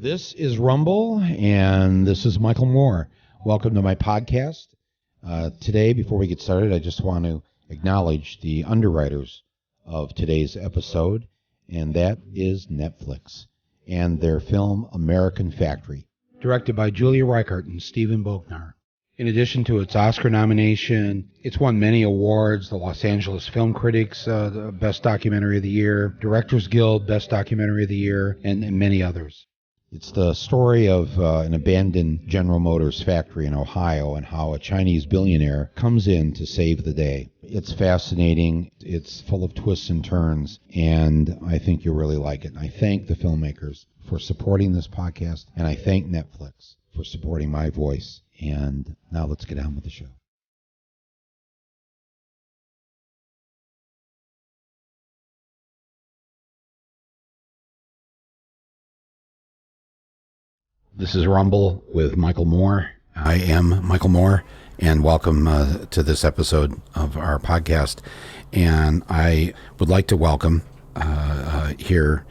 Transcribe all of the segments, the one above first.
This is Rumble, and this is Michael Moore. Welcome to my podcast. Today, before we get started, I just want to acknowledge the underwriters of today's episode, and that is Netflix and their film American Factory, directed by Julia Reichert and Stephen Bognar. In addition to its Oscar nomination, it's won many awards, the Los Angeles Film Critics the Best Documentary of the Year, Directors Guild Best Documentary of the Year, and many others. It's the story of an abandoned General Motors factory in Ohio and how a Chinese billionaire comes in to save the day. It's fascinating. It's full of twists and turns, and I think you'll really like it. And I thank the filmmakers for supporting this podcast, and I thank Netflix for supporting my voice. And now let's get on with the show. This is Rumble with Michael Moore. I am Michael Moore, and welcome to this episode of our podcast. And I would like to welcome here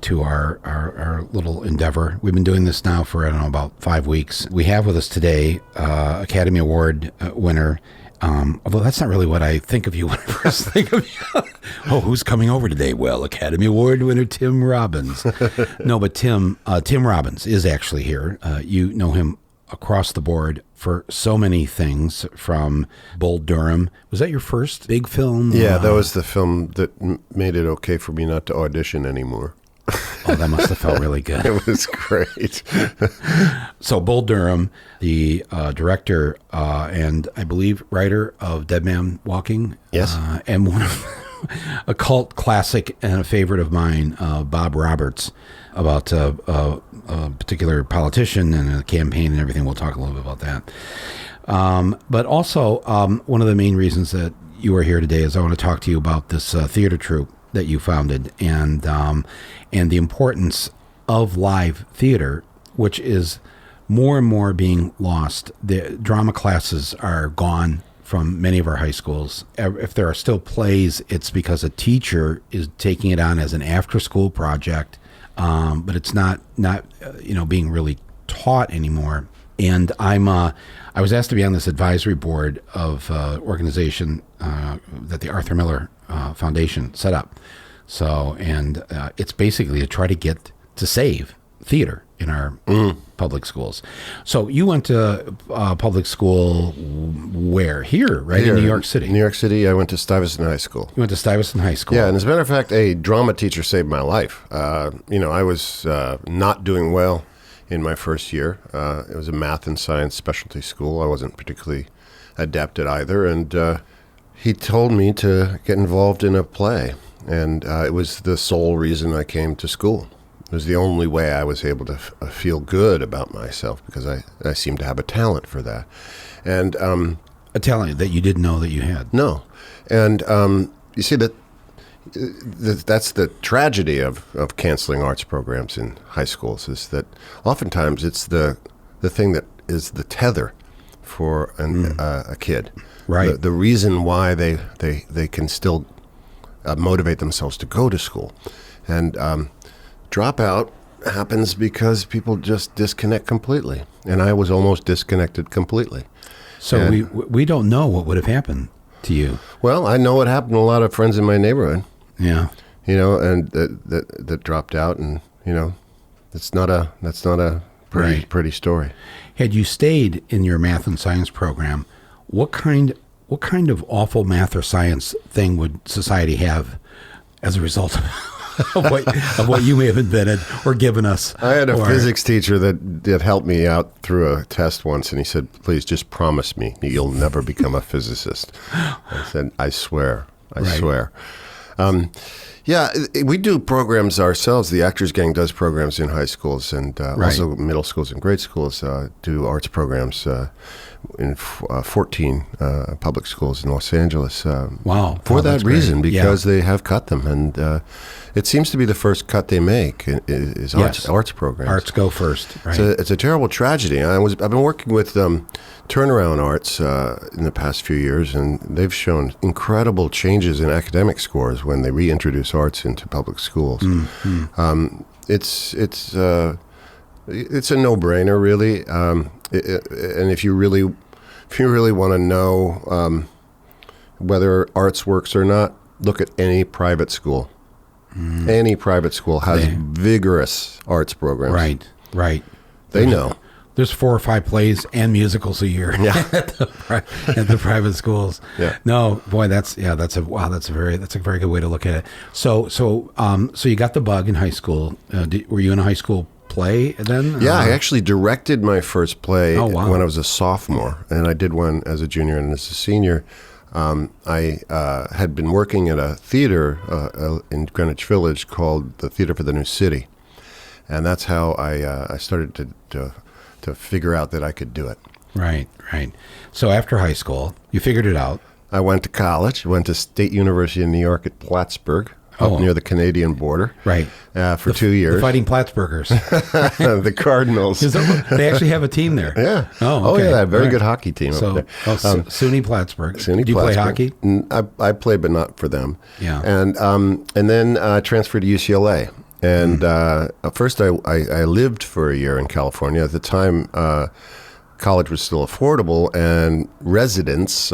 to our little endeavor. We've been doing this now for, about 5 weeks. We have with us today Academy Award winner. Although that's not really what I think of you when I first think of you. Oh, who's coming over today? Well, Academy Award winner Tim Robbins. No, but Tim Robbins is actually here. You know him across the board for so many things, from Bull Durham. Was that your first big film? Yeah, that was the film that made it okay for me not to audition anymore. Oh, that must have felt really good. It was great. So Bull Durham, the director and I believe writer of Dead Man Walking. Yes. And one of a cult classic and a favorite of mine, Bob Roberts, about a particular politician and a campaign and everything. We'll talk a little bit about that. But also, one of the main reasons that you are here today is I want to talk to you about this theater troupe that you founded, and the importance of live theater, which is more and more being lost. The drama classes are gone from many of our high schools. If there are still plays, it's because a teacher is taking it on as an after-school project, but it's not being really taught anymore. And I was asked to be on this advisory board of organization that the Arthur Miller Foundation set up. So, and it's basically to try to get to save theater in our public schools. So you went to public school where? Here, right? Here, in New York City. New York City, I went to Stuyvesant High School. You went to Stuyvesant High School. Yeah, and as a matter of fact, a drama teacher saved my life. I was not doing well in my first year. It was a math and science specialty school. I wasn't particularly adept at either, and he told me to get involved in a play, and it was the sole reason I came to school. It was the only way I was able to feel good about myself, because I seemed to have a talent for that. And a talent that you didn't know that you had. No. And you see that's the tragedy of canceling arts programs in high schools, is that oftentimes it's the thing that is the tether for a kid. Right. The reason why they can still motivate themselves to go to school. And dropout happens because people just disconnect completely. And I was almost disconnected completely. So we don't know what would have happened to you. Well, I know what happened to a lot of friends in my neighborhood. Yeah. And that dropped out, and that's not a pretty story. Had you stayed in your math and science program, what kind of awful math or science thing would society have as a result of what you may have invented or given us? I had a physics teacher that helped me out through a test once, and he said, "Please just promise me you'll never become a physicist." I said, "I swear. I swear." Yeah, we do programs ourselves. The Actors Gang does programs in high schools, and also middle schools and grade schools do arts programs in 14 public schools in Los Angeles. Wow. For that reason, because they have cut them. And it seems to be the first cut they make is arts programs. Arts go first. Right. It's a terrible tragedy. I've been working with Turnaround Arts in the past few years, and they've shown incredible changes in academic scores when they reintroduce arts into public schools. Mm-hmm. It's It's a no-brainer, really. And if you really want to know whether arts works or not, look at any private school. Any private school has vigorous arts programs. Right. They know. There's 4 or 5 plays and musicals a year at the private schools. Yeah. No, boy, that's a very good way to look at it. So you got the bug in high school. Were you in a high school play then? Yeah, I actually directed my first play when I was a sophomore, and I did one as a junior and as a senior. I had been working at a theater in Greenwich Village called the Theater for the New City, and that's how I started to figure out that I could do it. Right. So after high school, you figured it out. I went to college, went to State University in New York at Plattsburgh, up near the Canadian border. Right. For 2 years. The Fighting Plattsburghers. The Cardinals. They actually have a team there. Yeah. Oh, okay. Yeah, they have a very good hockey team up there. SUNY Plattsburgh. Did you play hockey? I played, but not for them. Yeah. And then I transferred to UCLA. And first I lived for a year in California. At the time, college was still affordable, and residents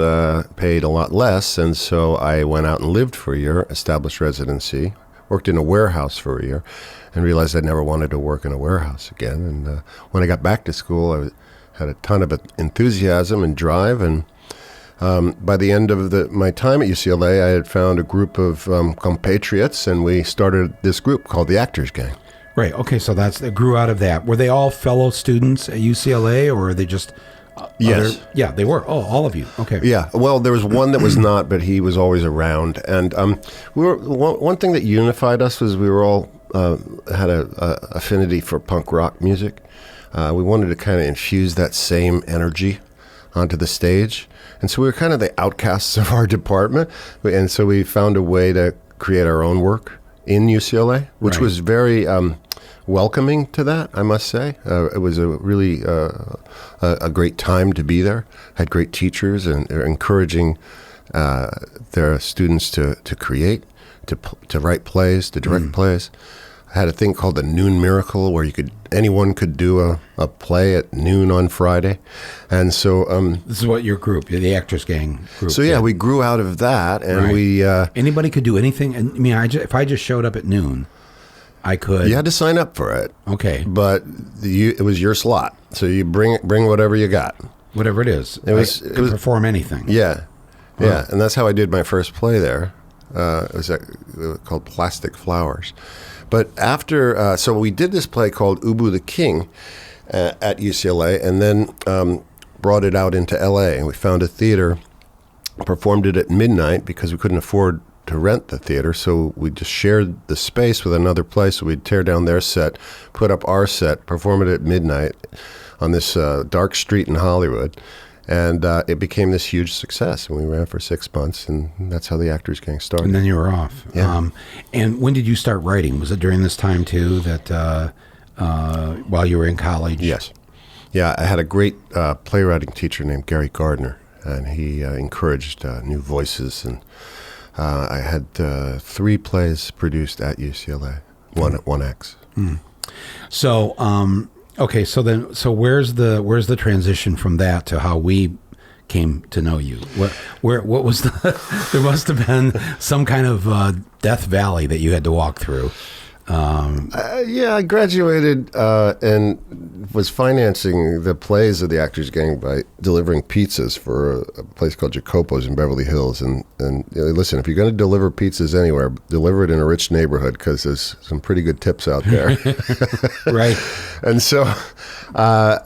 paid a lot less. And so I went out and lived for a year, established residency, worked in a warehouse for a year, and realized I never wanted to work in a warehouse again. And when I got back to school, I had a ton of enthusiasm and drive. And by the end of my time at UCLA, I had found a group of compatriots, and we started this group called the Actors Gang. Right. Okay. So it grew out of that. Were they all fellow students at UCLA, or were they just? Yes. Yeah, they were. Oh, all of you. Okay. Yeah. Well, there was one that was not, but he was always around. And we were one thing that unified us was we were all had a affinity for punk rock music. We wanted to kind of infuse that same energy onto the stage. And so we were kind of the outcasts of our department. And so we found a way to create our own work in UCLA, which was very welcoming to that, I must say. It was a really a great time to be there. Had great teachers and encouraging their students to create, to write plays, to direct plays. I had a thing called the Noon Miracle, where anyone could do a play at noon on Friday. And so this is what your group, the Actors Gang group. So we grew out of that, and we anybody could do anything. And I mean, if I just showed up at noon, I could. You had to sign up for it. Okay, but it was your slot, so you bring whatever you got, whatever it is. It was perform anything. Yeah, and that's how I did my first play there. It was called Plastic Flowers. But after, so we did this play called Ubu the King at UCLA, and then brought it out into LA. And we found a theater, performed it at midnight because we couldn't afford to rent the theater. So we just shared the space with another place. So we'd tear down their set, put up our set, perform it at midnight on this dark street in Hollywood. And it became this huge success, and we ran for 6 months, and that's how the Actors Gang started. And then you were off. Yeah. And when did you start writing? Was it during this time, too, that while you were in college? Yes. Yeah, I had a great playwriting teacher named Gary Gardner, and he encouraged new voices. And I had 3 plays produced at UCLA, one at 1X. So, okay, so where's the transition from that to how we came to know you? What was there must have been some kind of death valley that you had to walk through. I graduated and was financing the plays of the Actors Gang by delivering pizzas for a place called Jacopo's in Beverly Hills. And listen, if you're going to deliver pizzas anywhere, deliver it in a rich neighborhood, because there's some pretty good tips out there. Right. And so I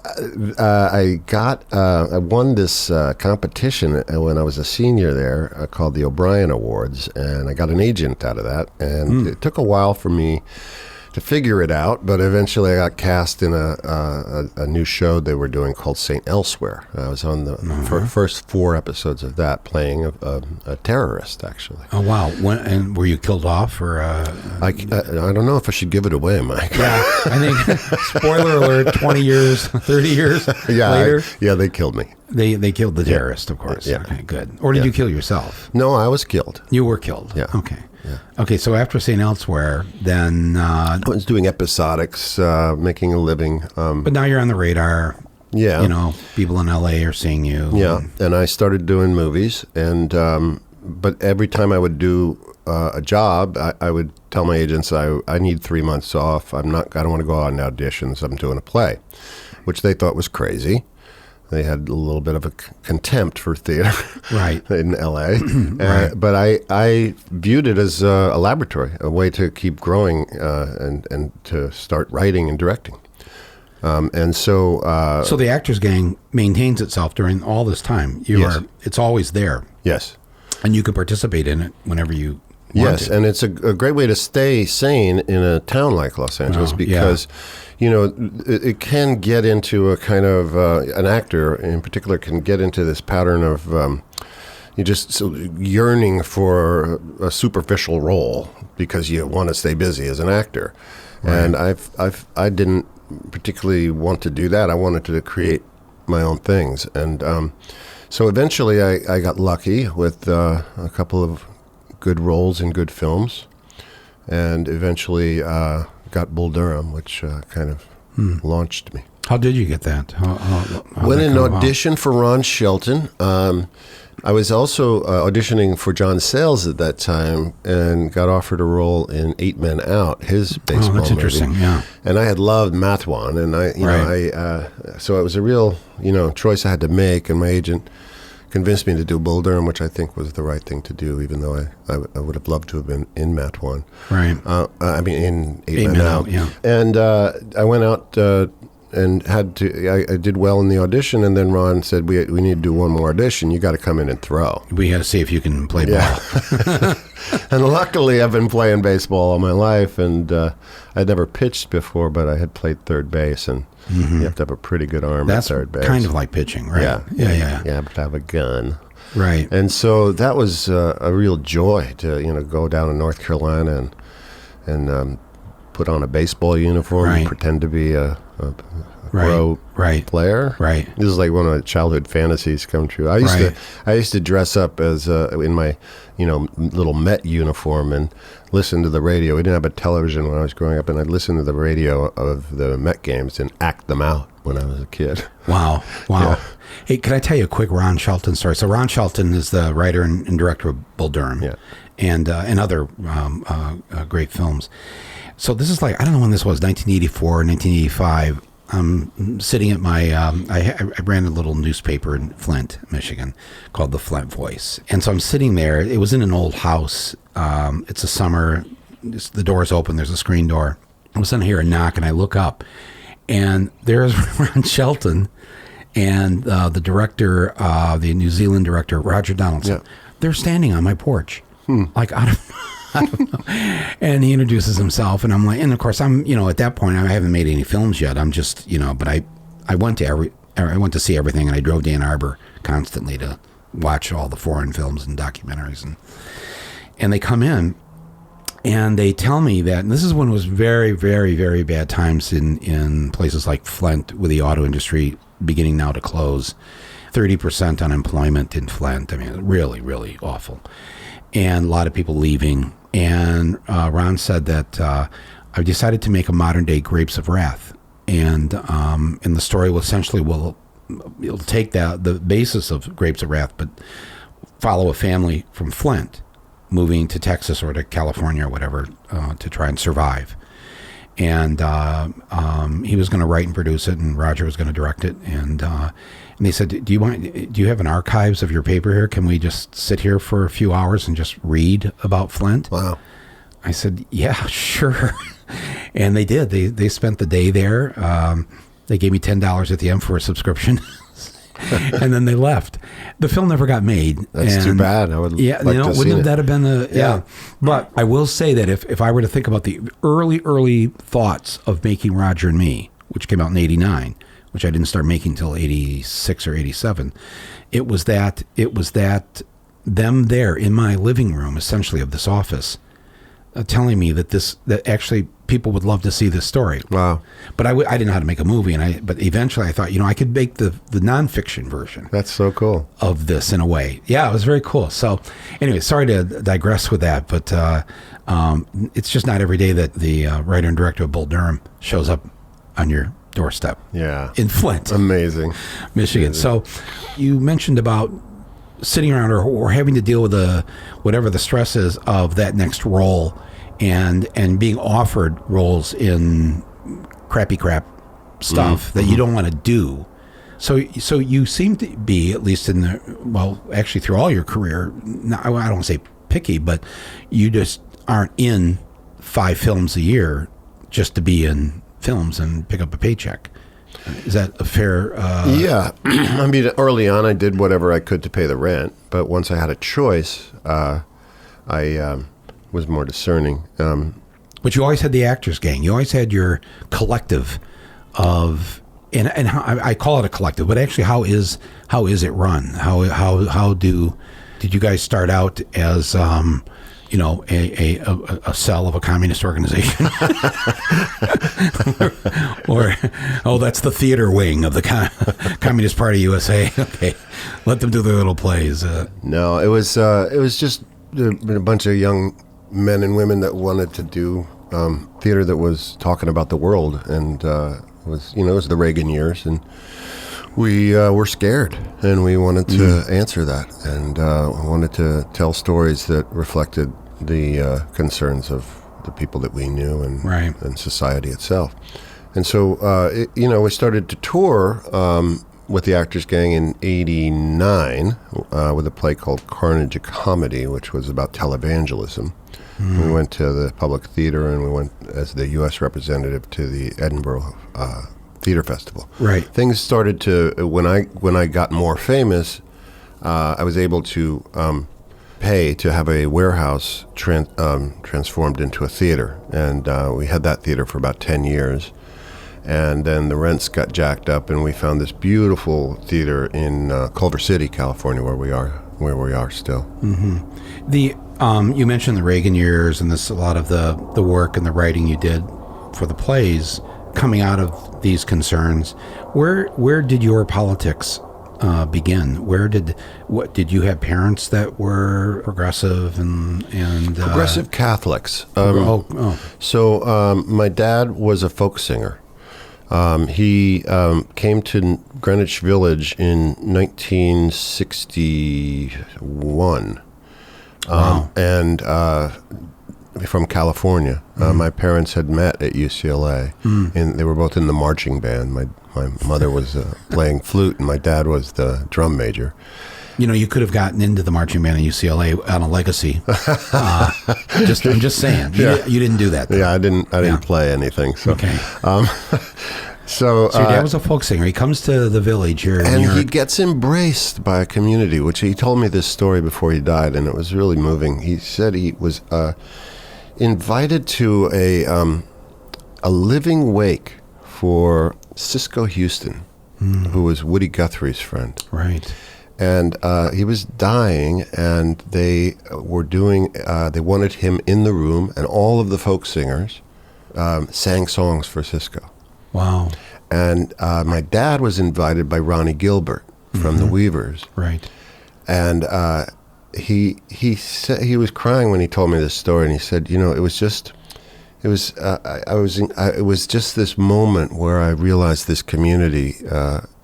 won this competition when I was a senior there called the O'Brien Awards, and I got an agent out of that. And it took a while for me to figure it out, but eventually I got cast in a new show they were doing called St. Elsewhere. I was on the first 4 episodes of that, playing a terrorist, actually. Oh, wow. And were you killed off? Or I don't know if I should give it away, Mike. Yeah, I think, spoiler alert, 20 years, 30 years later. Yeah, they killed me. They killed the terrorist, of course. Yeah. Okay, good. Or did you kill yourself? No, I was killed. You were killed. Yeah. Okay. Yeah. Okay, so after St. Elsewhere, then... I was doing episodics, making a living. but now you're on the radar. Yeah. You know, people in L.A. are seeing you. Yeah, and I started doing movies, and but every time I would do a job, I would tell my agents I need 3 months off. I don't want to go out on auditions. I'm doing a play, which they thought was crazy. They had a little bit of a contempt for theater, Right. in L.A. Right. But I viewed it as a laboratory, a way to keep growing and to start writing and directing. And so So the Actors Gang maintains itself during all this time. Yes. It's always there. yes. And you can participate in it whenever you want Yes, to. and it's a great way to stay sane in a town like Los Angeles Wow, because, you know, it can get into a kind of, an actor in particular can get into this pattern of you just so yearning for a superficial role because you want to stay busy as an actor. Right. And I didn't particularly want to do that. I wanted to create my own things. And so eventually I got lucky with a couple of good roles in good films, and eventually got Bull Durham, which kind of launched me. How did you get that? How Went that in come about? audition for Ron Shelton. I was also auditioning for John Sayles at that time and got offered a role in 8 Men Out, his baseball that's movie. interesting, yeah. And I had loved Mathwan, and so it was a real, choice I had to make, and my agent convinced me to do Bull Durham, which I think was the right thing to do, even though I would have loved to have been in Mathwan. Right. In 8 8 Men Out. yeah. And I went out and I did well in the audition, and then Ron said, we need to do one more audition. You got to come in and throw. We got to see if you can play ball. And luckily, I've been playing baseball all my life, and I'd never pitched before, but I had played third base, and you have to have a pretty good arm That's at third base. kind of like pitching, right? Yeah. Yeah. You have to have a gun. Right. And so that was a real joy to go down to North Carolina and put on a baseball uniform, Right. and pretend to be a Right. Right. player. Right. This is like one of my childhood fantasies come true. I used to dress up as in my little Met uniform and listen to the radio. We didn't have a television when I was growing up, and I'd listen to the radio of the Met games and act them out when I was a kid. Wow. Yeah. Hey, can I tell you a quick Ron Shelton story? So Ron Shelton is the writer and director of Bull Durham, Yeah. and other great films. So this is like, I don't know when this was, 1984, 1985. I'm sitting at my, I ran a little newspaper in Flint, Michigan, called the Flint Voice. And so I'm sitting there. It was in an old house. It's a summer. The door's open. There's a screen door. All of a sudden I hear a knock, and I look up. And there's Ron Shelton and the director, the New Zealand director, Roger Donaldson. Yeah. They're standing on my porch, like I don't know. And he introduces himself, and I'm like, and of course I'm, at that point I haven't made any films yet. I'm just, but I went to see everything, and I drove to Ann Arbor constantly to watch all the foreign films and documentaries, and they come in, and they tell me that, and this is when it was very, very, very bad times in places like Flint, with the auto industry beginning now to close, 30% unemployment in Flint. I mean, really, really awful. And a lot of people leaving. And Ron said that I've decided to make a modern day Grapes of Wrath. And the story will essentially it'll take the basis of Grapes of Wrath, but follow a family from Flint moving to Texas or to California or whatever to try and survive. And he was going to write and produce it, and Roger was going to direct it. And they said, do you have an archives of your paper here? Can we just sit here for a few hours and just read about Flint? Wow. I said, yeah, sure. And they did. They spent the day there. They gave me $10 at the end for a subscription. And then they left. The film never got made. That's too bad. I would wouldn't that have been yeah. But I will say that if I were to think about the early thoughts of making Roger and Me, which came out in 89, which I didn't start making until 86 or 87, it was that them there in my living room, essentially, of this office, telling me that actually people would love to see this story. Wow. But I didn't know how to make a movie, but eventually I thought, I could make the nonfiction version. That's so cool. Of this in a way. Yeah, it was very cool. So anyway, sorry to digress with that, but it's just not every day that the writer and director of Bull Durham shows up on your doorstep. Yeah. In Flint. Amazing. Michigan. Amazing. So you mentioned about sitting around or having to deal with whatever the stress is of that next role and being offered roles in crappy crap stuff that you don't want to do. So you seem to be, at least actually through all your career, I don't want to say picky, but you just aren't in 5 films a year just to be in films and pick up a paycheck. Is that a fair... Yeah. I mean, early on, I did whatever I could to pay the rent. But once I had a choice, I was more discerning. But you always had the Actors Gang. You always had your collective of... And I call it a collective, but actually, how is it run? Did you guys start out as... a cell of a communist organization, or that's the theater wing of the Communist Party USA. Okay, let them do their little plays. No, it was just a bunch of young men and women that wanted to do theater that was talking about the world, and it was the Reagan years, and we were scared, and we wanted to answer that, and wanted to tell stories that reflected the concerns of the people that we knew and society itself. And so, we started to tour with the Actors Gang in '89 with a play called Carnage, a Comedy, which was about televangelism. We went to the Public Theater, and we went as the U.S. representative to the Edinburgh Theater Festival. Right. Things started to, when I got more famous, I was able to pay to have a warehouse transformed into a theater. And we had that theater for about 10 years. And then the rents got jacked up, and we found this beautiful theater in Culver City, California, where we are still. Mm-hmm. You mentioned the Reagan years, and a lot of the work and the writing you did for the plays coming out of these concerns. Where did your politics begin? Did you have parents that were progressive and progressive Catholics? So my dad was a folk singer. He came to Greenwich Village in 1961. Wow. And from California. My parents had met at UCLA, and they were both in the marching band. My mother was playing flute, and my dad was the drum major. You could have gotten into the marching band at UCLA on a legacy. I'm just saying. You didn't do that, though. Yeah, I didn't play anything. So. Okay. So your dad was a folk singer. He comes to the Village here in New York. And he gets embraced by a community, which he told me this story before he died, and it was really moving. He said he was invited to a living wake for Cisco Houston, who was Woody Guthrie's friend. Right. And he was dying, and they were they wanted him in the room, and all of the folk singers sang songs for Cisco. Wow. And my dad was invited by Ronnie Gilbert from the Weavers. Right. And he said he was crying when he told me this story, and he said, it was just this moment where I realized this community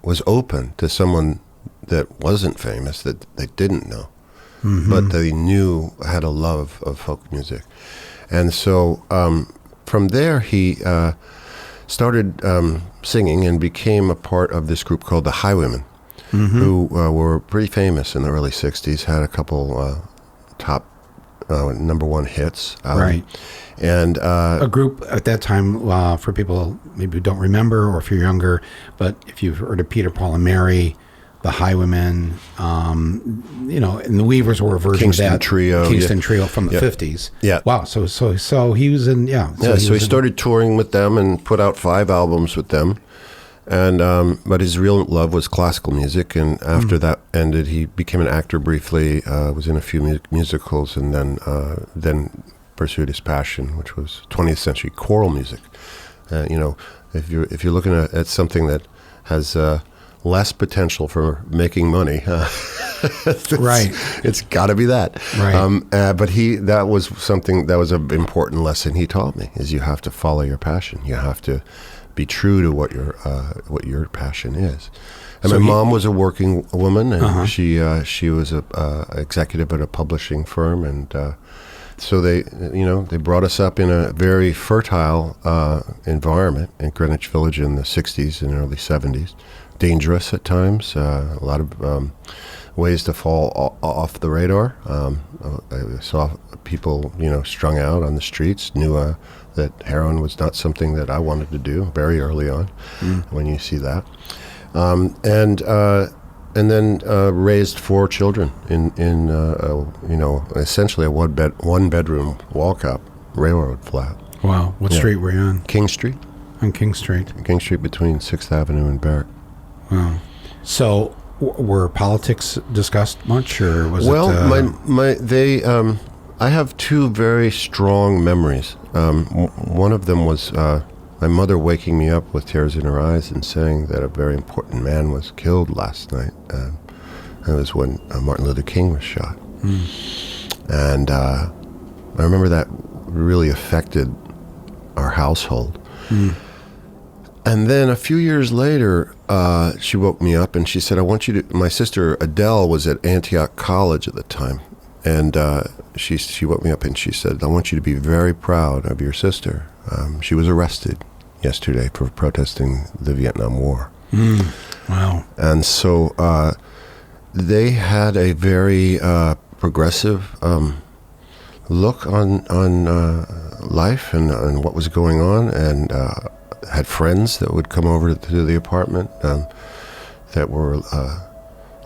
was open to someone that wasn't famous, that they didn't know, but they knew had a love of folk music. And so from there he started singing and became a part of this group called the Highwaymen, who were pretty famous in the early 60s, had a couple top number one hits. Right. And a group at that time, for people maybe who don't remember, or if you're younger, but if you've heard of Peter, Paul, and Mary, the Highwaymen, and the Weavers were a version of that. Kingston Trio from the 50s. Yeah. Wow. So he was in, So he started touring with them and put out 5 albums with them. And but his real love was classical music, and after that ended, he became an actor briefly, was in a few musicals, and then pursued his passion, which was 20th century choral music. If you're looking at something that has less potential for making money, right, it's got to be that. Right. But that was something that was an important lesson he taught me: is you have to follow your passion. You have to be true to what your passion is. And my mom was a working woman, and she was a executive at a publishing firm, and so they brought us up in a very fertile environment in Greenwich Village in the 60s and early 70s. Dangerous at times, a lot of ways to fall off the radar. I saw people, strung out on the streets, knew that heroin was not something that I wanted to do very early on when you see that. And then raised 4 children in essentially a one bedroom walk-up railroad flat. Wow. What street were you on? King Street. On King Street. King Street between 6th Avenue and Barrett. Wow. So were politics discussed much, or was I have 2 very strong memories. One of them was my mother waking me up with tears in her eyes and saying that a very important man was killed last night. It was when Martin Luther King was shot. And I remember that really affected our household. And then a few years later, she woke me up and she said, my sister Adele was at Antioch College at the time. And she woke me up and she said, I want you to be very proud of your sister. She was arrested yesterday for protesting the Vietnam War. Wow. And so they had a very progressive look on life and what was going on, and had friends that would come over to the apartment that were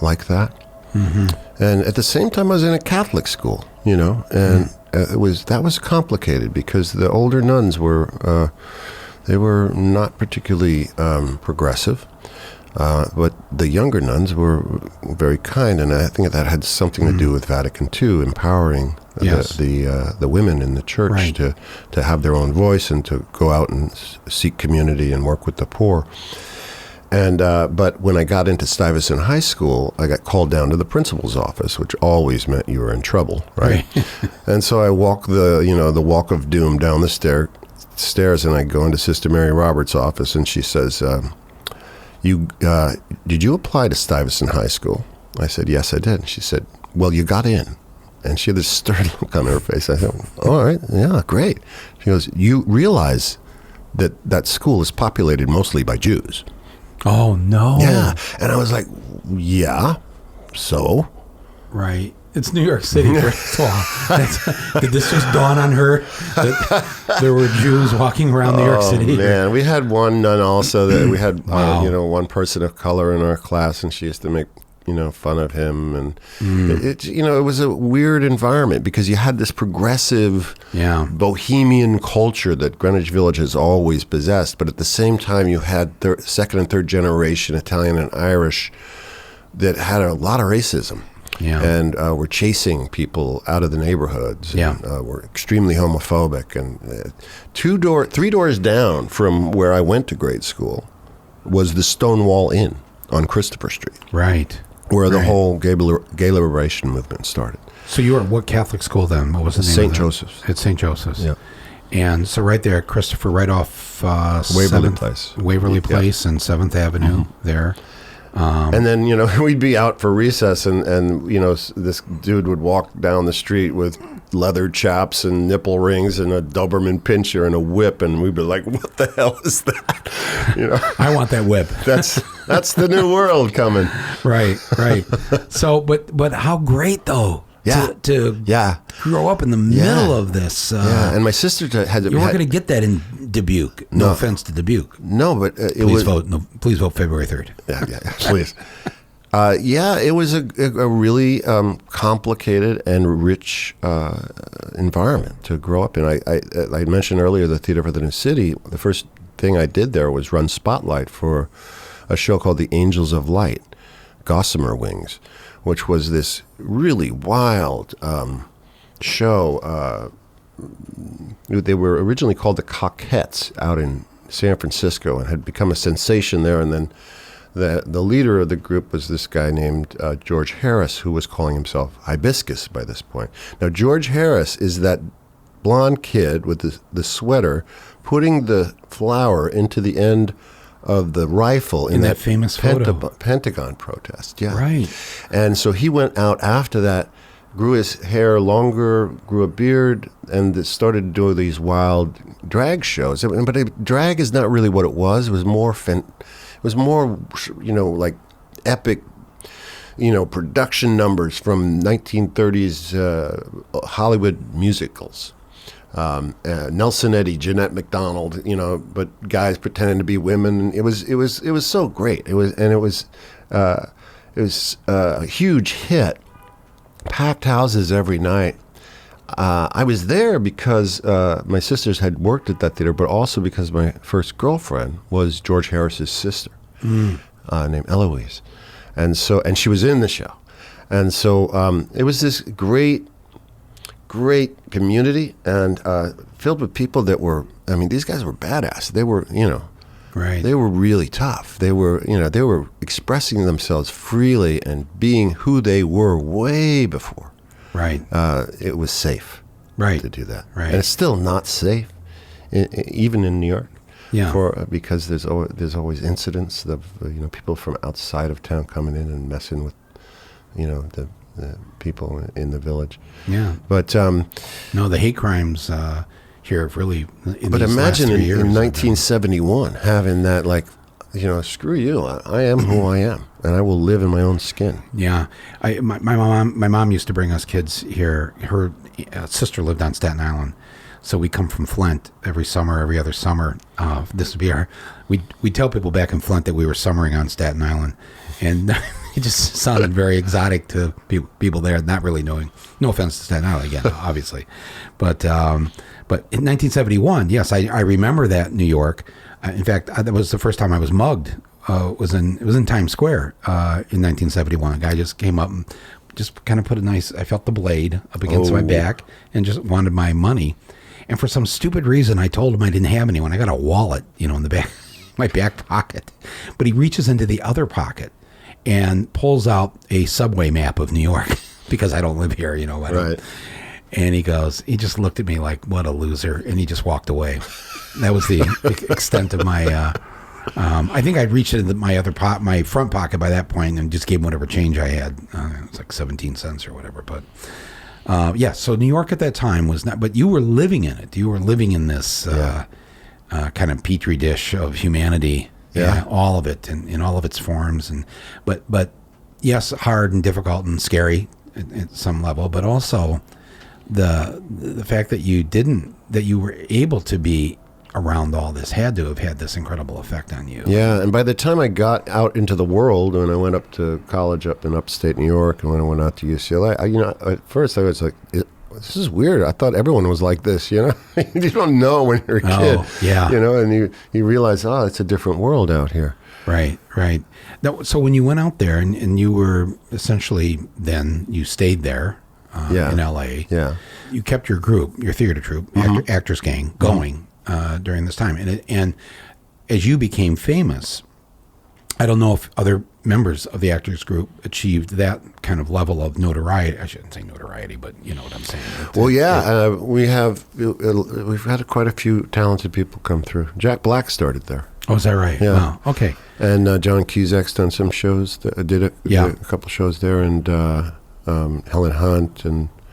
like that. And at the same time, I was in a Catholic school, and that was complicated because the older nuns were they were not particularly progressive, but the younger nuns were very kind, and I think that had something to do with Vatican II empowering the women in the church to have their own voice and to go out and seek community and work with the poor. And but when I got into Stuyvesant High School, I got called down to the principal's office, which always meant you were in trouble, right? And so I walk the walk of doom down the stairs, and I go into Sister Mary Roberts' office, and she says, did you apply to Stuyvesant High School? I said, yes, I did. And she said, well, you got in. And she had this stern look on her face. I said, all right, yeah, great. She goes, you realize that school is populated mostly by Jews. Oh, no. Yeah. And I was like, yeah, so? Right. It's New York City, first of all. Did this just dawn on her that there were Jews walking around New York City? Oh, man. We had one nun also that we had, one person of color in our class, and she used to make, fun of him. And it was a weird environment because you had this progressive bohemian culture that Greenwich Village has always possessed. But at the same time, you had second and third generation Italian and Irish that had a lot of racism. Yeah. And were chasing people out of the neighborhoods. Yeah. And, were extremely homophobic. And 3 doors down from where I went to grade school was the Stonewall Inn on Christopher Street. Right. Where the whole gay liberation movement started. So you were at what Catholic school then? What was the name St. of that? Joseph's. At St. Joseph's. Yeah. And so right there, Christopher, right off Waverly Place. Waverly Place and 7th Avenue there. And then, we'd be out for recess and this dude would walk down the street with leather chaps and nipple rings and a Doberman pinscher and a whip, and we'd be like, what the hell is that? I want that whip. That's the new world coming. Right. So, but how great though. To grow up in the middle of this. And my sister had. You weren't going to get that in Dubuque. No offense to Dubuque. No, but please vote February 3rd. Yeah, please. It was a really complicated and rich environment to grow up in. I mentioned earlier the Theater for the New City. The first thing I did there was run Spotlight for a show called The Angels of Light, Gossamer Wings, which was this really wild show they were originally called the Coquettes out in San Francisco and had become a sensation there. And then the leader of the group was this guy named George Harris, who was calling himself Hibiscus by this point. Now, George Harris is that blonde kid with the sweater putting the flower into the end of the rifle in that famous photo. Pentagon protest. Yeah. Right. And so he went out after that, grew his hair longer, grew a beard, and started to do these wild drag shows. But drag is not really what it was. It was more like epic, production numbers from 1930s Hollywood musicals. Nelson Eddy, Jeanette MacDonald, but guys pretending to be women. It was so great. It was a huge hit. Packed houses every night. I was there because my sisters had worked at that theater, but also because my first girlfriend was George Harris's sister, named Eloise, and she was in the show, and so it was this great community and filled with people that were. I mean, these guys were badass. They were, right. They were really tough. They were expressing themselves freely and being who they were way before. Right. It was safe. Right. To do that. Right. And it's still not safe, even in New York. Yeah. Because there's always incidents of people from outside of town coming in and messing with the people in the village. Yeah. But no, the hate crimes here have really. But imagine in 1971 having that, like, screw you. I am who I am, and I will live in my own skin. Yeah, my mom used to bring us kids here. Her sister lived on Staten Island, so we come from Flint every other summer. This would be we'd tell people back in Flint that we were summering on Staten Island, and it just sounded very exotic to people there, not really knowing. No offense to Staten Island again, obviously, but in 1971, yes, I remember that New York. In fact, that was the first time I was mugged. It was in Times Square in 1971. A guy just came up and just kind of put I felt the blade up against my back and just wanted my money. And for some stupid reason, I told him I didn't have any. When I got a wallet, in the back, my back pocket. But he reaches into the other pocket and pulls out a subway map of New York because I don't live here, Right. And he just looked at me like, what a loser. And he just walked away. That was the extent of my, I think I'd reached into my front pocket by that point and just gave him whatever change I had. It was like 17 cents or whatever. But so New York at that time was not, but you were living in it. You were living in this kind of petri dish of humanity. Yeah. All of it in all of its forms. But yes, hard and difficult and scary at some level, but also the fact that you were able to be around all this had to have had this incredible effect on you. Yeah, and by the time I got out into the world, when I went up to college up in upstate New York, and when I went out to UCLA, at first I was like, this is weird. I thought everyone was like this, You don't know when you're a kid. Yeah. And you realize, it's a different world out here. Right. Now, so when you went out there and you were essentially, then you stayed there in LA. Yeah. You kept your theater troupe, actors gang going during this time. And as you became famous, I don't know if other members of the actors group achieved that kind of level of notoriety. I shouldn't say notoriety, but you know what I'm saying. We've had quite a few talented people come through. Jack Black started there. Oh, is that right? Yeah. Wow. Okay. And John Cusack's done some shows. Did a couple shows there, and Helen Hunt.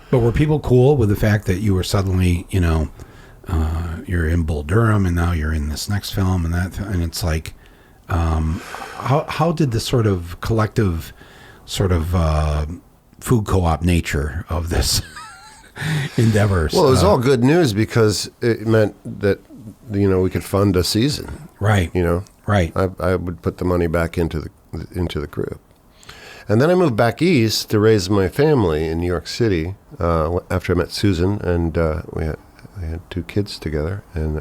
But were people cool with the fact that you were suddenly, you're in Bull Durham, and now you're in this next film, and it's like, how did the sort of collective, food co-op nature of this endeavor? Well, it was all good news because it meant that we could fund a season. Right. Right. I would put the money back into the group. And then I moved back east to raise my family in New York City after I met Susan, and we had 2 kids together, and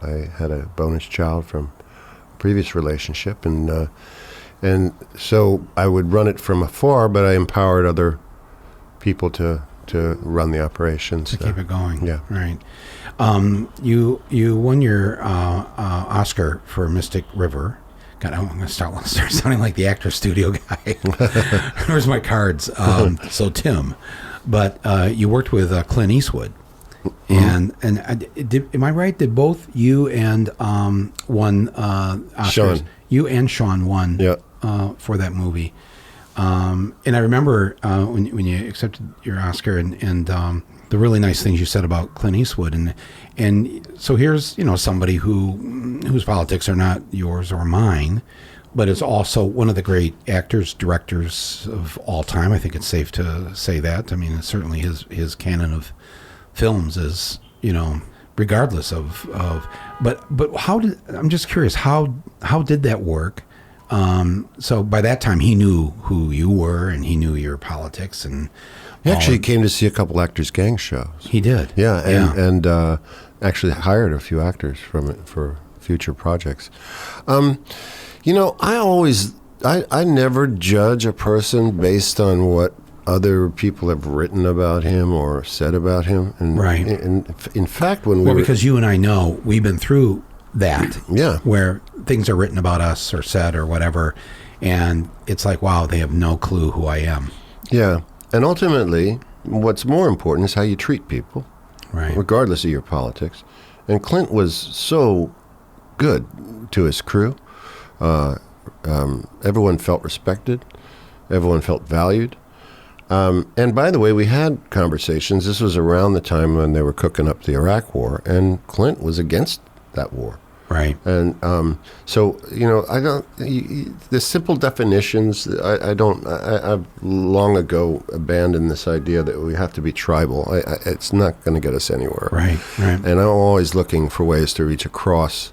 I had a bonus child from a previous relationship, and so I would run it from afar, but I empowered other people to to run the operations. To keep it going. Yeah. Right. You won your Oscar for Mystic River. God, I'm going to start sounding like the actor studio guy. Where's my cards? So Tim. But you worked with Clint Eastwood. And am I right? Did both you and won Oscars? Sean. You and Sean won for that movie. And I remember when you accepted your Oscar and the really nice things you said about Clint Eastwood. And so here's, somebody whose politics are not yours or mine, but is also one of the great actors, directors of all time. I think it's safe to say that. I mean, it's certainly his canon of films is, regardless of but I'm just curious, how did that work? So by that time he knew who you were and he knew your politics, and he actually came to see a couple Actors Gang shows. He did. Yeah. And actually hired a few actors from it for future projects. I never judge a person based on what other people have written about him or said about him. And, right. And in fact, because you and I know we've been through that. Where things are written about us or said or whatever, and it's like, wow, they have no clue who I am. Yeah. And ultimately, what's more important is how you treat people, right? Regardless of your politics. And Clint was so good to his crew. Everyone felt respected. Everyone felt valued. And by the way, we had conversations. This was around the time when they were cooking up the Iraq War, and Clint was against that war. Right. And so, I don't, the simple definitions, I've long ago abandoned this idea that we have to be tribal. It's not going to get us anywhere. Right. And I'm always looking for ways to reach across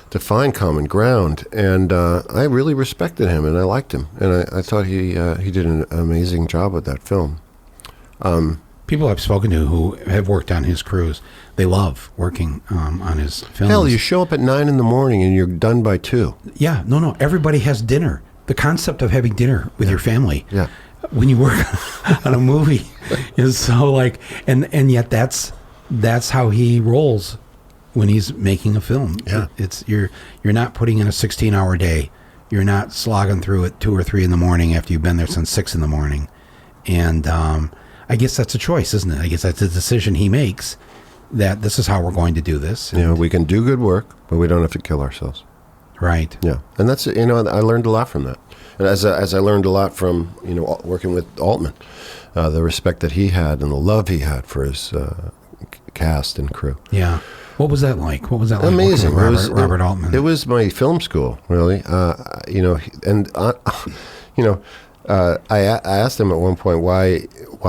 to find common ground. And I really respected him and I liked him. And I thought he did an amazing job with that film. People I've spoken to who have worked on his crews, they love working on his films. Hell, you show up at 9 a.m. and you're done by 2. Yeah, no. Everybody has dinner. The concept of having dinner with your family. Yeah. When you work on a movie is so and yet that's how he rolls when he's making a film. Yeah. It's you're not putting in a 16-hour day. You're not slogging through at 2 or 3 in the morning after you've been there since 6 in the morning. And I guess that's a choice, isn't it? I guess that's a decision he makes, that this is how we're going to do this. We can do good work, but we don't have to kill ourselves. Right. Yeah. And that's, I learned a lot from that. And as I learned a lot from, working with Altman, the respect that he had and the love he had for his cast and crew. Yeah. What was that like? Amazing. Robert Altman. It was my film school, really. I asked him at one point why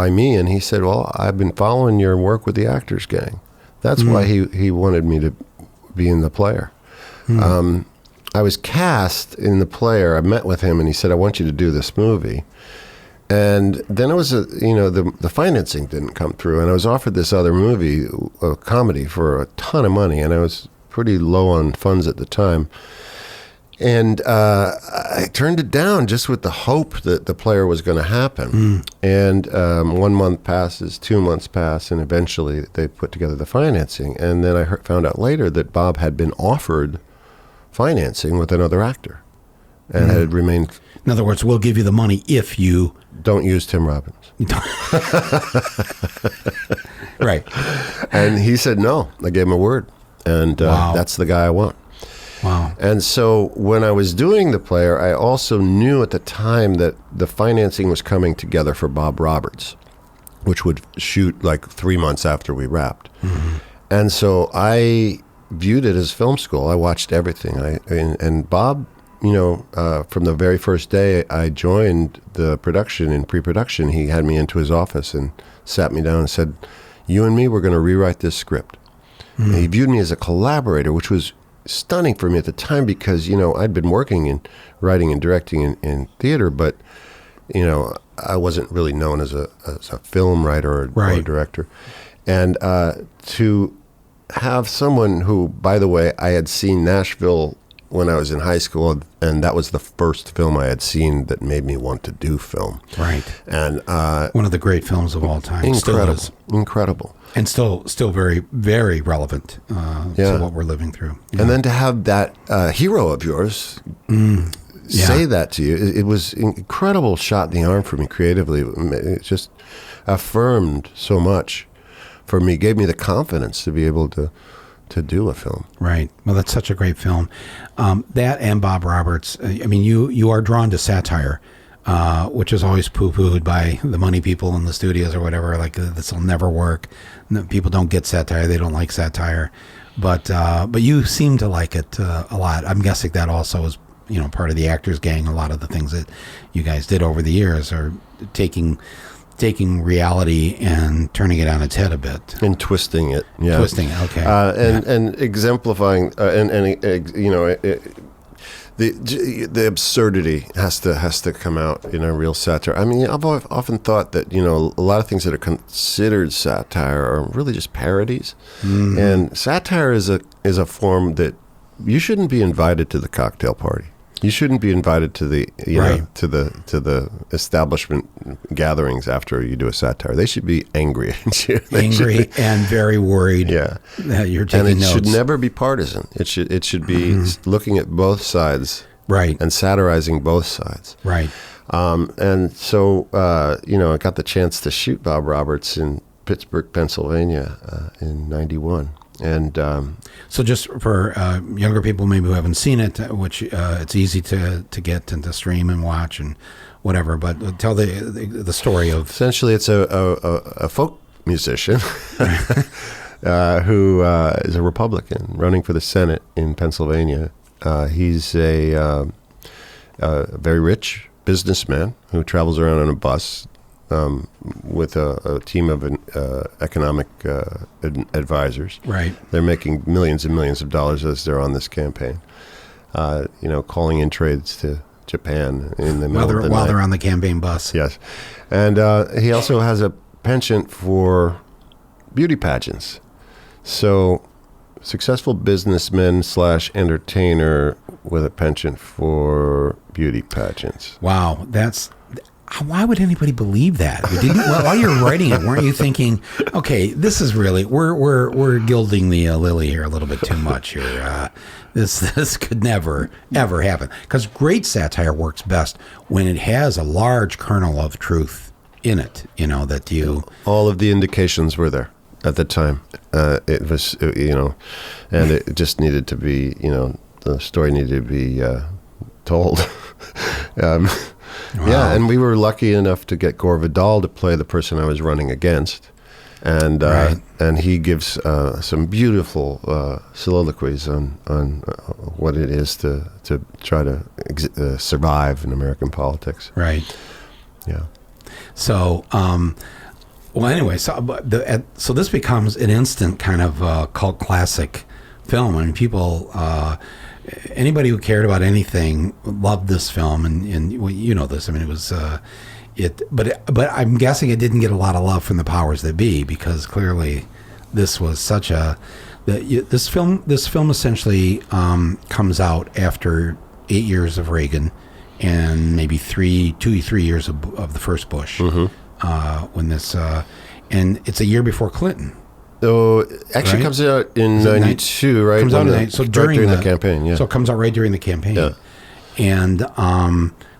me, and he said, "Well, I've been following your work with the Actors Gang. That's why he wanted me to be in The Player." I was cast in The Player. I met with him, and he said, "I want you to do this movie." And then it was the financing didn't come through, and I was offered this other movie, a comedy, for a ton of money, and I was pretty low on funds at the time. And I turned it down just with the hope that The Player was going to happen. And 1 month passes, 2 months pass, and eventually they put together the financing. And then I found out later that Bob had been offered financing with another actor and had remained... In other words, we'll give you the money if you... Don't use Tim Robbins. Right. And he said no. I gave him a word. And that's the guy I want. Wow. And so when I was doing The Player, I also knew at the time that the financing was coming together for Bob Roberts, which would shoot like 3 months after we wrapped. And so I viewed it as film school. I watched everything. And Bob, from the very first day I joined the production, in pre-production, he had me into his office and sat me down and said, "You and me, we're going to rewrite this script." And he viewed me as a collaborator, which was stunning for me at the time because, I'd been working in writing and directing in theater, but, I wasn't really known as a film writer or a director. And to have someone who, by the way, I had seen Nashville when I was in high school, and that was the first film I had seen that made me want to do film. Right. And one of the great films of all time. Incredible. And still very, very relevant to what we're living through. Yeah. And then to have that hero of yours say that to you, it was an incredible shot in the arm for me creatively. It just affirmed so much for me, gave me the confidence to be able to do a film. Right. Well, that's such a great film. That and Bob Roberts, I mean, you are drawn to satire, which is always poo-pooed by the money people in the studios or whatever, like this will never work. No, people don't get satire. They don't like satire. But you seem to like it a lot. I'm guessing that also is, part of the Actors Gang. A lot of the things that you guys did over the years are taking reality and turning it on its head a bit and twisting it. Okay. And exemplifying the absurdity has to come out in a real satire. I mean, I've often thought that a lot of things that are considered satire are really just parodies. Mm-hmm. And satire is a form that you shouldn't be invited to the cocktail party. You shouldn't be invited to the to the establishment gatherings after you do a satire. They should be angry at you. And very worried. Yeah, that you're taking notes. And it should notes. never be partisan. It should be looking at both sides, right, and satirizing both sides, right. And so I got the chance to shoot Bob Roberts in Pittsburgh, Pennsylvania, in '91. And so just for younger people maybe who haven't seen it, which it's easy to get and to stream and watch and whatever, but tell the story of... Essentially, it's a folk musician who is a Republican running for the Senate in Pennsylvania. He's a very rich businessman who travels around on a bus with a team of economic advisors. Right. They're making millions and millions of dollars as they're on this campaign. Calling in trades to Japan in the middle of the night. While they're on the campaign bus. Yes. And he also has a penchant for beauty pageants. So, successful businessman / entertainer with a penchant for beauty pageants. Wow, why would anybody believe that? While you're writing it, weren't you thinking, okay, this is really we're gilding the lily here a little bit too much here. This could never ever happen, because great satire works best when it has a large kernel of truth in it. That you all of the indications were there at the time. It was and it just needed to be the story needed to be told. Wow. Yeah, and we were lucky enough to get Gore Vidal to play the person I was running against, and and he gives some beautiful soliloquies on what it is to try to survive in American politics. Right. Yeah. So, anyway, so this becomes an instant kind of cult classic film. I mean, people. Anybody who cared about anything loved this film, and this. I mean, it was but I'm guessing it didn't get a lot of love from the powers that be, because clearly this was such this film essentially comes out after 8 years of Reagan and maybe 3 years of the first Bush, when this and it's a year before Clinton. Oh, actually, right? Comes out in '92, right? Comes out in so during the campaign, yeah. So it comes out right during the campaign, yeah. And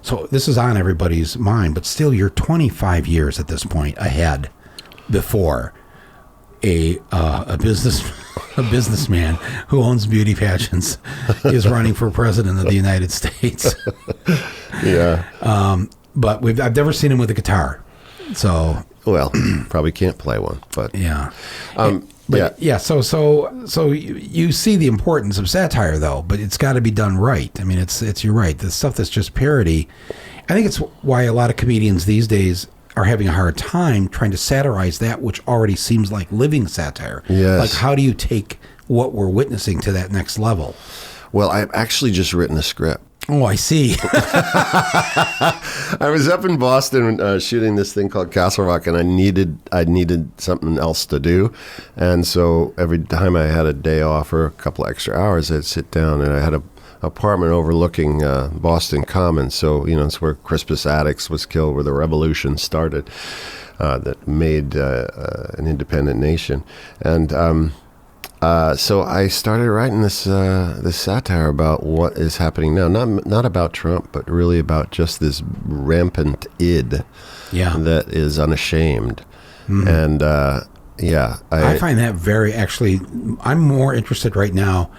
so this is on everybody's mind, but still, you're 25 years at this point ahead before a businessman who owns beauty pageants is running for president of the United States. Yeah. But I've never seen him with a guitar, so. Well, probably can't play one, but yeah, yeah. So you see the importance of satire, though, but it's got to be done right. I mean, you're right. The stuff that's just parody. I think it's why a lot of comedians these days are having a hard time trying to satirize that which already seems like living satire. Yes. Like, how do you take what we're witnessing to that next level? Well, I've actually just written a script. Oh, I see. I was up in Boston shooting this thing called Castle Rock, and I needed something else to do. And so every time I had a day off or a couple of extra hours, I'd sit down, and I had apartment overlooking Boston Common. So, it's where Crispus Attucks was killed, where the revolution started that made an independent nation. And so I started writing this satire about what is happening now. Not about Trump, but really about just this rampant id that is unashamed. And I find that I'm more interested right now,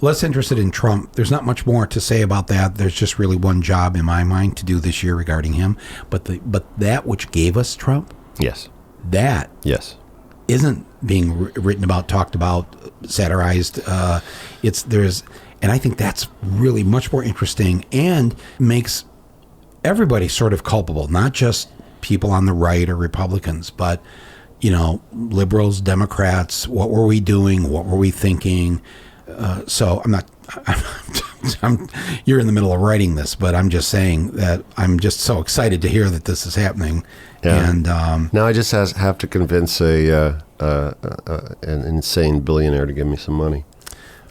less interested in Trump. There's not much more to say about that. There's just really one job in my mind to do this year regarding him. But that which gave us Trump, that isn't being written about, talked about, satirized. And I think that's really much more interesting and makes everybody sort of culpable, not just people on the right or Republicans, but liberals, Democrats. What were we doing? What were we thinking? So you're in the middle of writing this, but I'm just saying that I'm just so excited to hear that this is happening. Yeah. And now I just have to convince an insane billionaire to give me some money.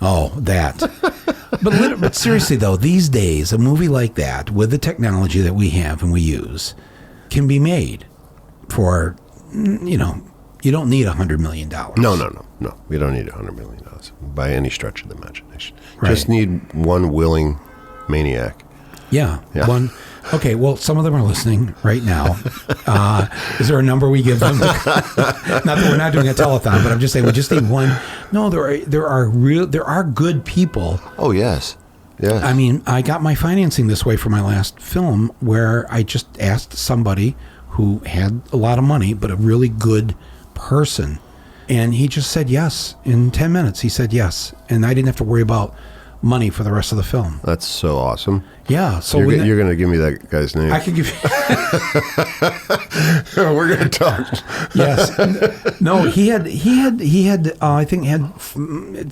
Oh, that. But seriously, though, these days, a movie like that, with the technology that we have and we use, can be made for, you don't need $100 million. No. We don't need $100 million by any stretch of the imagination. Right. Just need one willing maniac. Yeah. One. Okay, well, some of them are listening right now. Is there a number we give them? Not that we're not doing a telethon, but I'm just saying we just need one. No, there are good people. Oh, yes. Yes. I mean, I got my financing this way for my last film, where I just asked somebody who had a lot of money, but a really good person, and he just said yes. In 10 minutes, he said yes, and I didn't have to worry about money for the rest of the film. That's so awesome. Yeah. So you're going to give me that guy's name. I could give you. We're going to talk. Yes. No, he had. I think had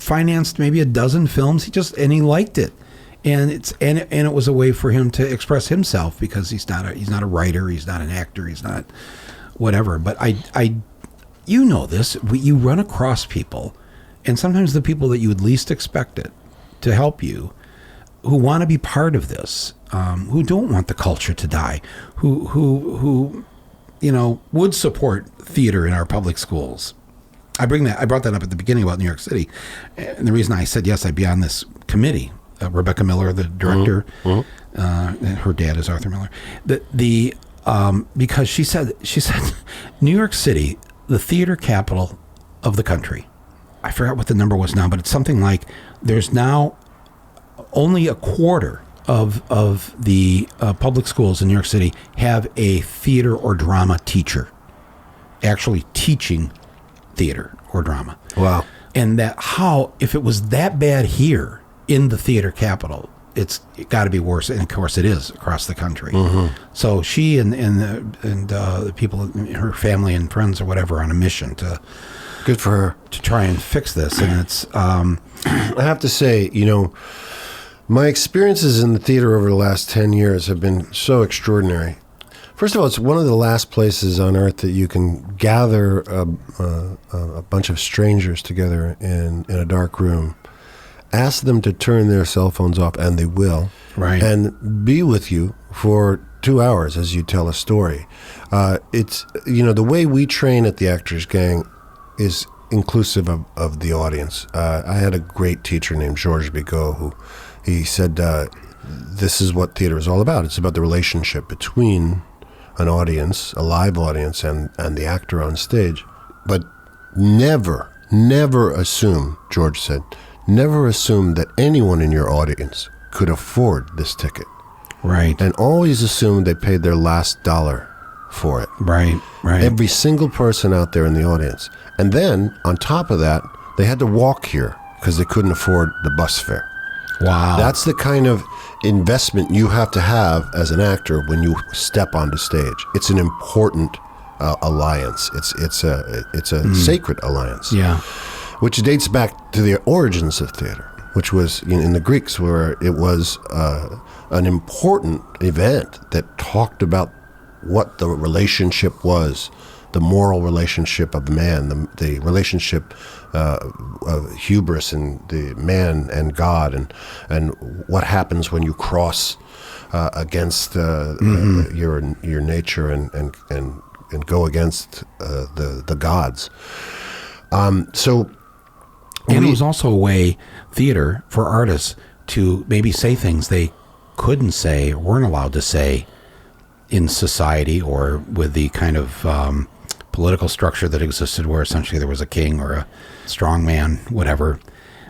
financed maybe a dozen films. He liked it, and it was a way for him to express himself, because he's not a writer, he's not an actor, he's not whatever. But this. You run across people, and sometimes the people that you would least expect it to help you, who want to be part of this, who don't want the culture to die, who would support theater in our public schools. I brought that up at the beginning about New York City, and the reason I said yes, I'd be on this committee. Rebecca Miller, the director, her dad is Arthur Miller. Because she said New York City, the theater capital of the country. I forgot what the number was now, but it's something like there's now only a quarter of the public schools in New York City have a theater or drama teacher actually teaching theater or drama. Wow. And if it was that bad here in the theater capital, it's got to be worse. And of course it is across the country. Mm-hmm. So she and the people, her family and friends or whatever, are on a mission to... Good for her. To try and fix this. And it's... I have to say, my experiences in the theater over the last 10 years have been so extraordinary. First of all, it's one of the last places on earth that you can gather a bunch of strangers together in a dark room, ask them to turn their cell phones off, and they will, right, and be with you for 2 hours as you tell a story. It's, the way we train at the Actors Gang is inclusive of the audience. I had a great teacher named Georges Bigot who he said, this is what theater is all about. It's about the relationship between an audience, a live audience, and the actor on stage. But never assume, George said, never assume that anyone in your audience could afford this ticket. Right. And always assume they paid their last dollar for it. Right. Every single person out there in the audience. And then, on top of that, they had to walk here because they couldn't afford the bus fare. Wow. That's the kind of investment you have to have as an actor when you step onto stage. It's an important alliance. It's a sacred alliance. Yeah. Which dates back to the origins of theater, which was in the Greeks, where it was an important event that talked about what the relationship was the moral relationship of man, the relationship of hubris and the man and God, and what happens when you cross against your nature and go against the gods. And it was also a way, theater, for artists to maybe say things they couldn't say or weren't allowed to say in society, or with the kind of political structure that existed, where essentially there was a king or a strong man, whatever.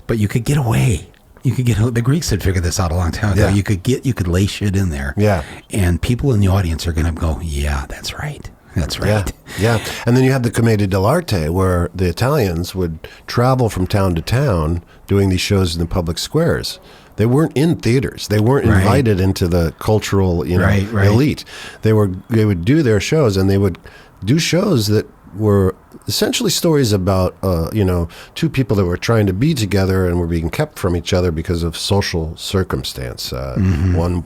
But you could get away. The Greeks had figured this out a long time ago. Yeah. You could lay shit in there. Yeah. And people in the audience are going to go, yeah, that's right. That's right. Yeah. And then you have the Commedia dell'arte, where the Italians would travel from town to town doing these shows in the public squares. They weren't in theaters. They weren't invited into the cultural, elite. They would do their shows, and they would do shows that were essentially stories about, two people that were trying to be together and were being kept from each other because of social circumstance. One,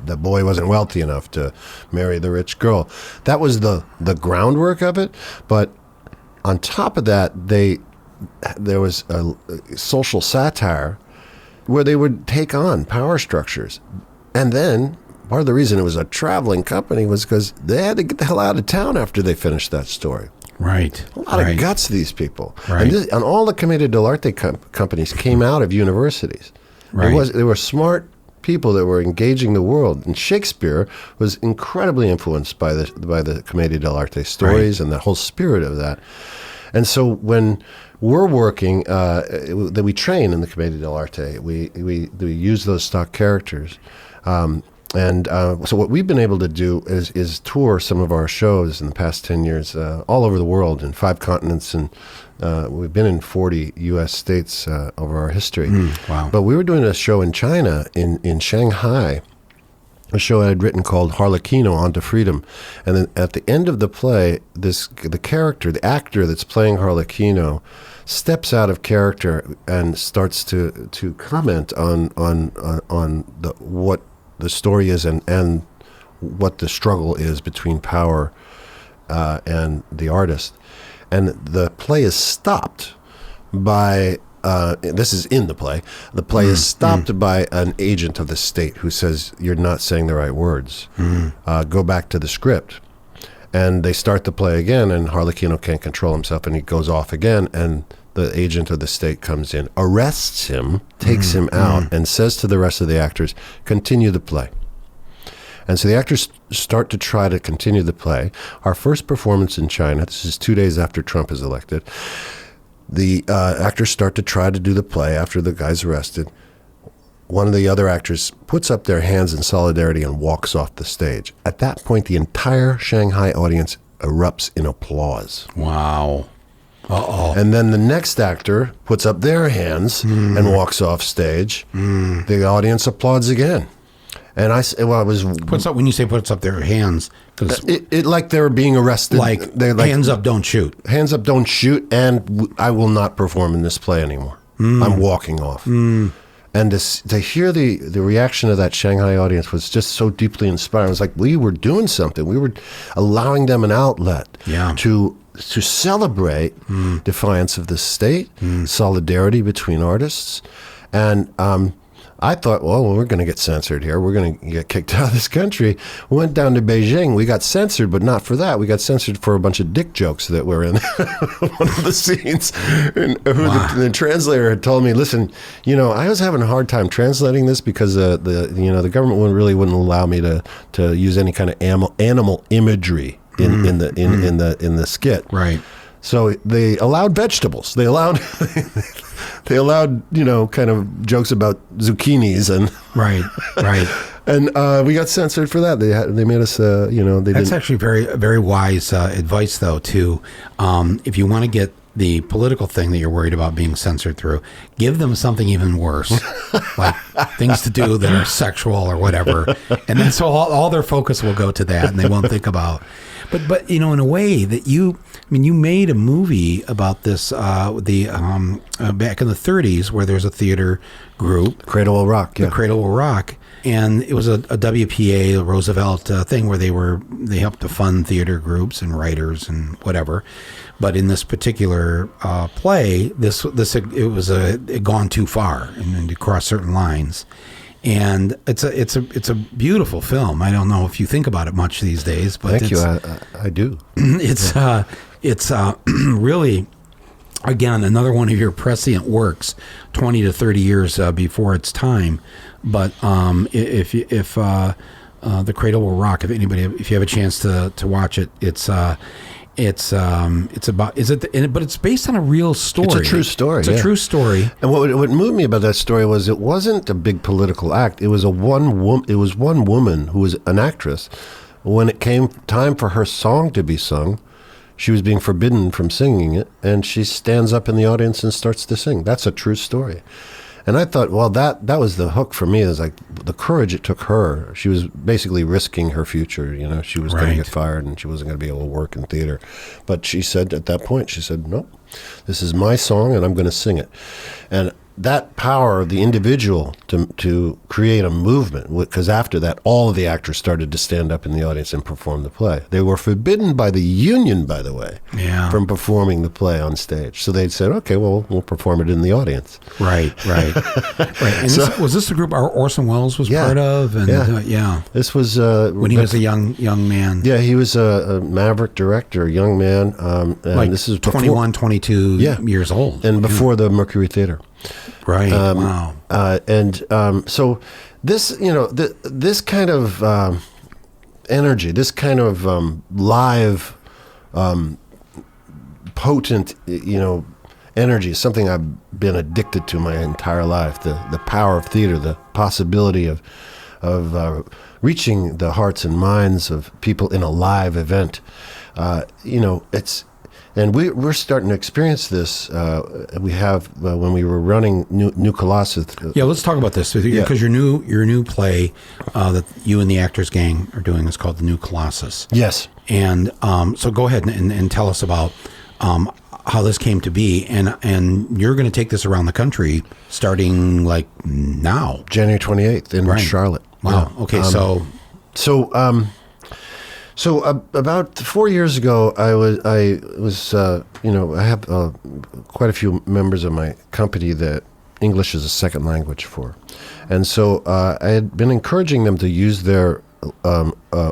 the boy wasn't wealthy enough to marry the rich girl. That was the groundwork of it. But on top of that, there was a social satire where they would take on power structures. And then part of the reason it was a traveling company was because they had to get the hell out of town after they finished that story. Right. A lot of guts, these people. Right. And all the Commedia dell'arte companies came out of universities. Right. They were smart people that were engaging the world. And Shakespeare was incredibly influenced by the Commedia dell'arte stories and the whole spirit of that. And so when we're working, that we train in the Commedia dell'arte, we use those stock characters. So what we've been able to do is tour some of our shows in the past 10 years all over the world, in 5 continents, and we've been in 40 U.S. states over our history. Wow. But we were doing a show in China, in Shanghai, a show I had written called Harlequino, On to Freedom. And then at the end of the play, the actor that's playing Harlequino steps out of character and starts to comment on what the story is and what the struggle is between power and the artist. And the play is stopped by, this is in the play, is stopped by an agent of the state who says, you're not saying the right words. Go back to the script. And they start the play again, and Harlequino can't control himself, and he goes off again, and the agent of the state comes in, arrests him, takes him out, and says to the rest of the actors, continue the play. And so the actors start to try to continue the play. Our first performance in China, this is 2 days after Trump is elected, the actors start to try to do the play after the guy's arrested. One of the other actors puts up their hands in solidarity and walks off the stage. At that point, the entire Shanghai audience erupts in applause. Wow. Uh-oh. And then the next actor puts up their hands and walks off stage. The audience applauds again. And puts up, when you say puts up their hands, because it like they were being arrested. They're like, hands up, don't shoot. Hands up, don't shoot, and I will not perform in this play anymore. I'm walking off. And to hear the reaction of that Shanghai audience was just so deeply inspiring. It was like we were doing something. We were allowing them an outlet to celebrate defiance of the state, solidarity between artists. And I thought, well, we're going to get censored here. We're going to get kicked out of this country. We went down to Beijing. We got censored, but not for that. We got censored for a bunch of dick jokes that were in one of the scenes. And the translator had told me, listen, I was having a hard time translating this because the government really wouldn't allow me to use any kind of animal imagery in the skit. Right. So they allowed vegetables. They allowed kind of jokes about zucchinis and right. And we got censored for that. They made us That's actually very, very wise advice, though. To if you want to get the political thing that you're worried about being censored through, give them something even worse, like things to do that are sexual or whatever, and then so all their focus will go to that, and they won't think about. But in a way that you made a movie about this back in the 30s where there's a theater group, Cradle Will Rock, the Cradle Will Rock, and it was a WPA, a Roosevelt thing where they helped to fund theater groups and writers and whatever. But in this particular play, it had gone too far and crossed certain lines. And it's a beautiful film. I don't know if you think about it much these days, but thank you. I do. It's really, again, another one of your prescient works, 20 to 30 years before its time. But if the Cradle Will Rock, if you have a chance to watch it, it's about but it's based on a real story. It's a true story. It's a true story. And what moved me about that story was it wasn't a big political act. It was one woman who was an actress. When it came time for her song to be sung, she was being forbidden from singing it, and she stands up in the audience and starts to sing. That's a true story. And I thought, well, that was the hook for me. It was like the courage it took her. She was basically risking her future. She was going to get fired and she wasn't going to be able to work in theater. But she said at that point, no, this is my song and I'm going to sing it. And that power of the individual to create a movement, because after that, all of the actors started to stand up in the audience and perform the play. They were forbidden by the union, by the way, from performing the play on stage. So they said, okay, well, we'll perform it in the audience. Right. And was this the group Orson Welles was part of? And, This was... when he was a young man. Yeah, he was a maverick director, a young man. And this is 21, 22 years old. And before the Mercury Theater. Right. Wow. So this, this kind of energy, this kind of live, potent, energy is something I've been addicted to my entire life. The power of theater, the possibility of reaching the hearts and minds of people in a live event. And we're starting to experience this. We have when we were running New Colossus. Let's talk about this because your new play that you and the Actors Gang are doing is called The New Colossus. Yes. And so go ahead and tell us about how this came to be, and you're going to take this around the country starting like now, January 28th in Charlotte. Wow. Yeah. Okay. So about 4 years ago, I have quite a few members of my company that English is a second language for. And so I had been encouraging them to use their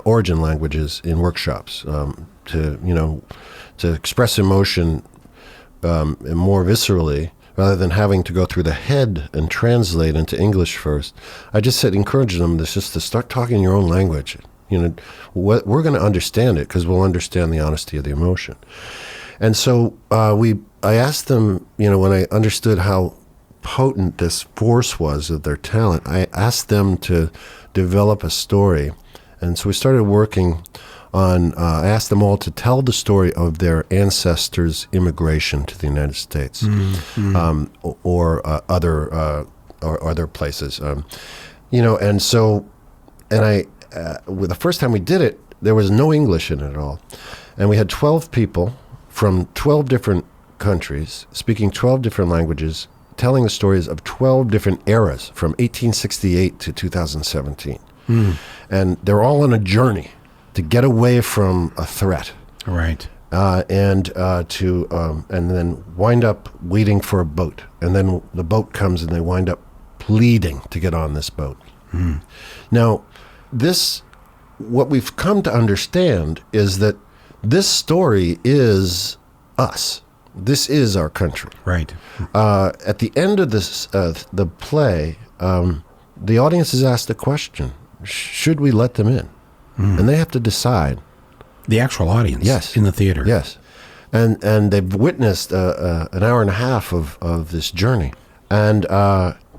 origin languages in workshops to express emotion more viscerally rather than having to go through the head and translate into English first. I just encouraging them just to start talking your own language. We're going to understand it because we'll understand the honesty of the emotion. And so I asked them, when I understood how potent this force was of their talent, I asked them to develop a story. And so we started working on, I asked them all to tell the story of their ancestors' immigration to the United States or other places. The first time we did it, there was no English in it at all. And we had 12 people from 12 different countries, speaking 12 different languages, telling the stories of 12 different eras from 1868 to 2017. And they're all on a journey to get away from a threat. Right. And then wind up waiting for a boat. And then the boat comes and they wind up pleading to get on this boat. Now, what we've come to understand is that this story is us. This is our country. Right. At the end of this, the play, the audience is asked a question: should we let them in? And they have to decide. The actual audience. Yes. In the theater. Yes. And they've witnessed an hour and a half of this journey, and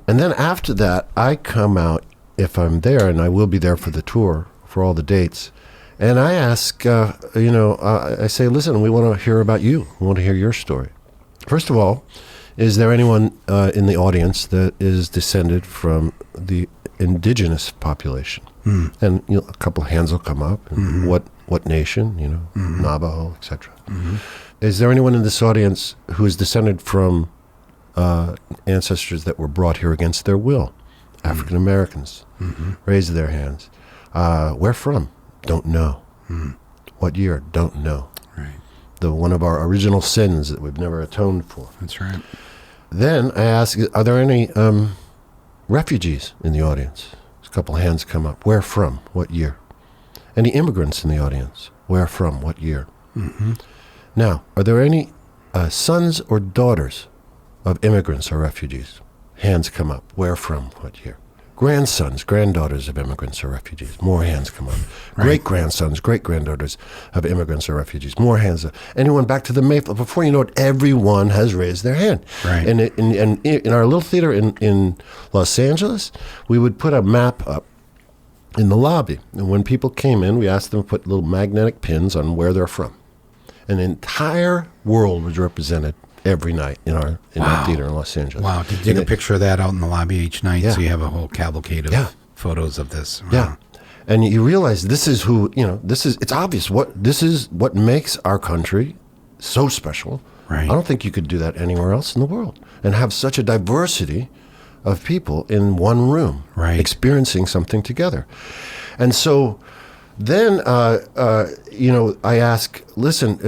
then after that, I come out. If I'm there, and I will be there for the tour, for all the dates, and I ask, I say, listen, we want to hear about you. We want to hear your story. First of all, is there anyone in the audience that is descended from the indigenous population? And a couple of hands will come up. And what nation, Navajo, etc. Is there anyone in this audience who is descended from ancestors that were brought here against their will? African Americans. Raise their hands. Where from? Don't know. What year? Don't know. Right. One of our original sins that we've never atoned for. That's right. Then I ask, are there any refugees in the audience? A couple hands come up. Where from? What year? Any immigrants in the audience? Where from? What year? Now, are there any sons or daughters of immigrants or refugees? Hands come up. Where from? What year? Grandsons, granddaughters of immigrants or refugees. More hands come up. Right. Great-grandsons, great-granddaughters of immigrants or refugees. More hands up. Anyone back to the Mayflower? Before you know it, everyone has raised their hand. Right. And in our little theater in Los Angeles, we would put a map up in the lobby. And when people came in, we asked them to put little magnetic pins on where they're from. An entire world was represented every night in our theater in Los Angeles. Wow. Did you take a picture of that out in the lobby each night? Yeah. So you have a whole cavalcade of photos of this. Wow. Yeah. And you realize this is it's obvious this is what makes our country so special. Right. I don't think you could do that anywhere else in the world and have such a diversity of people in one room, right, experiencing something together. And so then, I ask, listen,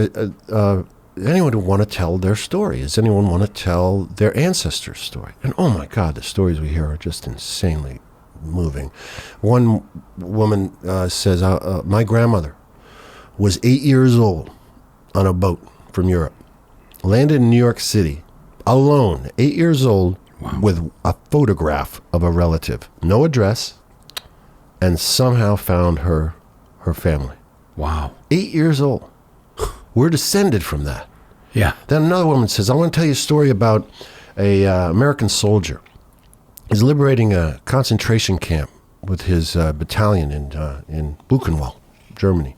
anyone who want to tell their story? Does anyone want to tell their ancestors' story? And oh my God, the stories we hear are just insanely moving. One woman says, my grandmother was 8 years old on a boat from Europe, landed in New York City, alone, 8 years old, with a photograph of a relative, no address, and somehow found her family. Wow. 8 years old. We're descended from that. Yeah. Then another woman says, I want to tell you a story about a American soldier. He's liberating a concentration camp with his battalion in Buchenwald, Germany.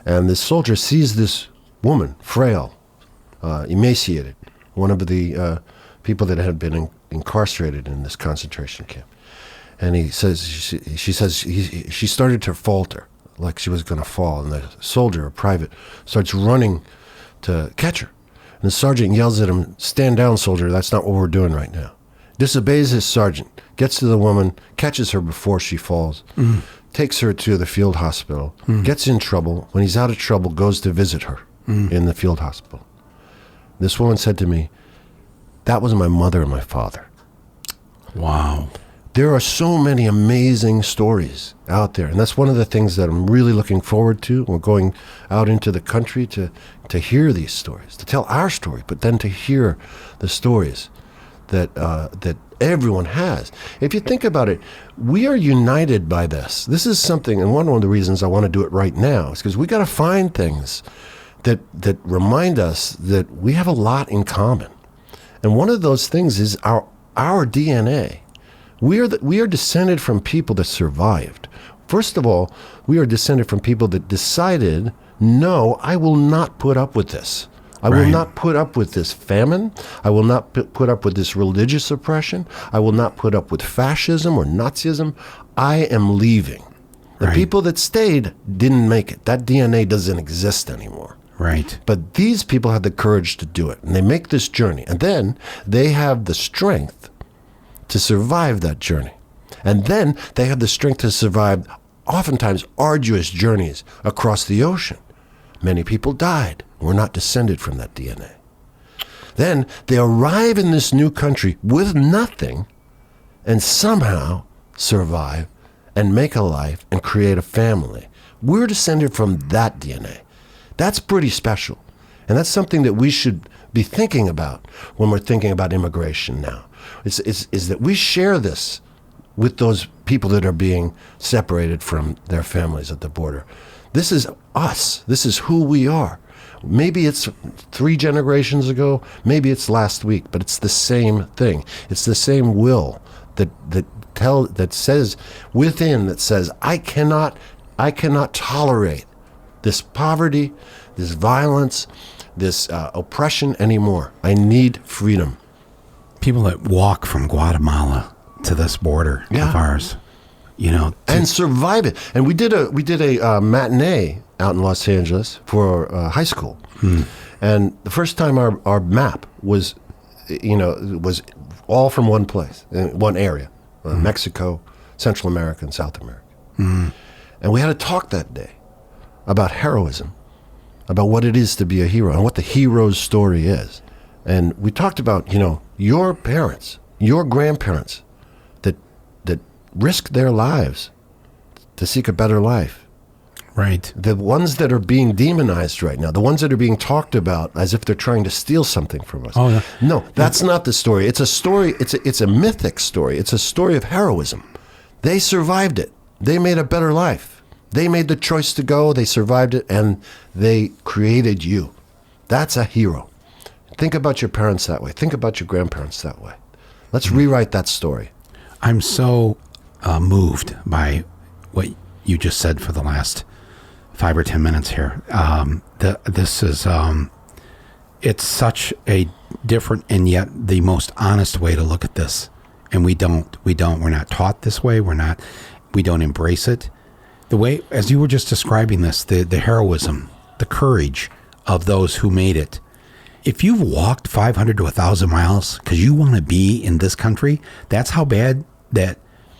And this soldier sees this woman, frail, emaciated, one of the people that had been incarcerated in this concentration camp. And he says, she says she started to falter, like she was going to fall. And the soldier, a private, starts running to catch her. And the sergeant yells at him, stand down, soldier, that's not what we're doing right now. Disobeys his sergeant, gets to the woman, catches her before she falls, takes her to the field hospital, gets in trouble. When he's out of trouble, goes to visit her in the field hospital. This woman said to me, that was my mother and my father. Wow. There are so many amazing stories out there. And that's one of the things that I'm really looking forward to. We're going out into the country to hear these stories, to tell our story, but then to hear the stories that everyone has. If you think about it, we are united by this. This is something, and one of the reasons I want to do it right now is because we got to find things that remind us that we have a lot in common. And one of those things is our DNA. We are descended from people that survived. First of all, we are descended from people that decided, no, I will not put up with this. I will not put up with this famine. I will not put up with this religious oppression. I will not put up with fascism or Nazism. I am leaving. The people that stayed didn't make it. That DNA doesn't exist anymore. Right. But these people had the courage to do it, and they make this journey. And then they have the strength to survive that journey. And then they have the strength to survive oftentimes arduous journeys across the ocean. Many people died. We're not descended from that DNA. Then they arrive in this new country with nothing and somehow survive and make a life and create a family. We're descended from that DNA. That's pretty special. And that's something that we should be thinking about when we're thinking about immigration now. Is that we share this with those people that are being separated from their families at the border. This is us. This is who we are. Maybe it's 3 generations ago, maybe it's last week, but it's the same thing. It's the same will that says within, that says, I cannot tolerate this poverty, this violence, this oppression anymore. I need freedom. People that walk from Guatemala to this border of ours, and survive it. And we did a matinee out in Los Angeles for high school, and the first time our map was, was all from one place, one area, Mexico, Central America, and South America. And we had a talk that day about heroism, about what it is to be a hero and what the hero's story is. And we talked about, your parents, your grandparents that risked their lives to seek a better life. Right. The ones that are being demonized right now, the ones that are being talked about as if they're trying to steal something from us. Oh, yeah. No, that's not the story. It's a story. It's a mythic story. It's a story of heroism. They survived it. They made a better life. They made the choice to go. They survived it, and they created you. That's a hero. Think about your parents that way. Think about your grandparents that way. Let's rewrite that story. I'm so moved by what you just said for the last 5 or 10 minutes here. This is, it's such a different and yet the most honest way to look at this. And we're not taught this way. We don't embrace it. The way, as you were just describing this, the heroism, the courage of those who made it. If you've walked 500 to 1,000 miles because you want to be in this country, that's how bad that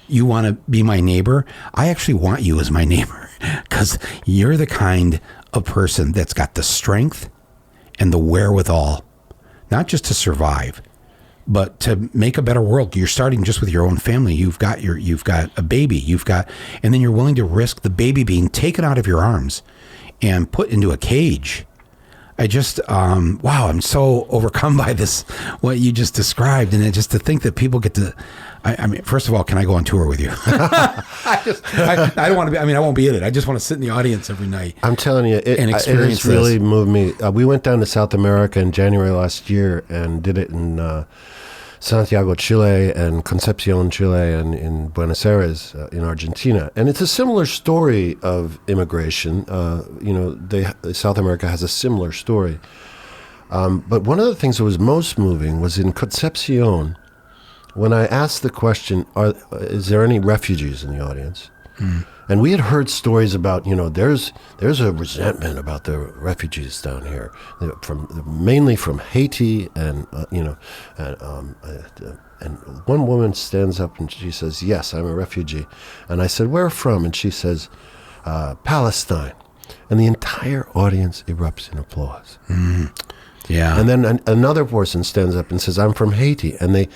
you want to be my neighbor. I actually want you as my neighbor because you're the kind of person that's got the strength and the wherewithal, not just to survive, but to make a better world. You're starting just with your own family. You've got a baby, and then you're willing to risk the baby being taken out of your arms and put into a cage. I just, wow, I'm so overcome by this, what you just described. And just to think that people get to, I mean, first of all, can I go on tour with you? I don't want to be, I won't be in it. I just want to sit in the audience every night. I'm telling you, it has this. really moved me. We went down to South America in January last year and did it in Santiago, Chile, and Concepcion, Chile, and in Buenos Aires, in Argentina. And it's a similar story of immigration. South America has a similar story. But one of the things that was most moving was in Concepcion, when I asked the question, is there any refugees in the audience? And we had heard stories about, there's a resentment about the refugees down here, mainly from Haiti, and one woman stands up and she says, "Yes, I'm a refugee." And I said, "Where from?" And she says, "Palestine." And the entire audience erupts in applause. Yeah. And then another person stands up and says, "I'm from Haiti," and the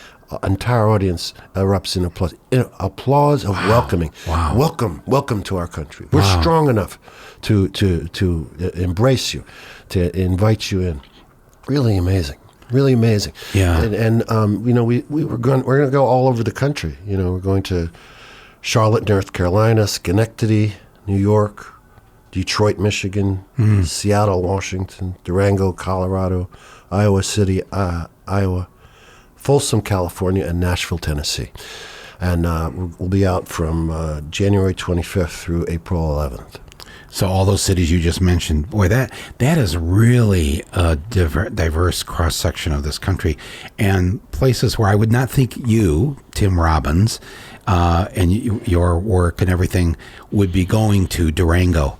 entire audience erupts in applause. Applause of welcoming. Wow. Welcome to our country. We're strong enough to embrace you, to invite you in. Really amazing. Really amazing. Yeah. And we're going to go all over the country. We're going to Charlotte, North Carolina, Schenectady, New York, Detroit, Michigan, Seattle, Washington, Durango, Colorado, Iowa City, Iowa, Folsom, California, and Nashville, Tennessee. And we'll be out from January 25th through April 11th. So all those cities you just mentioned, boy, that is really a diverse cross-section of this country, and places where I would not think you, Tim Robbins, and your work and everything would be going to Durango,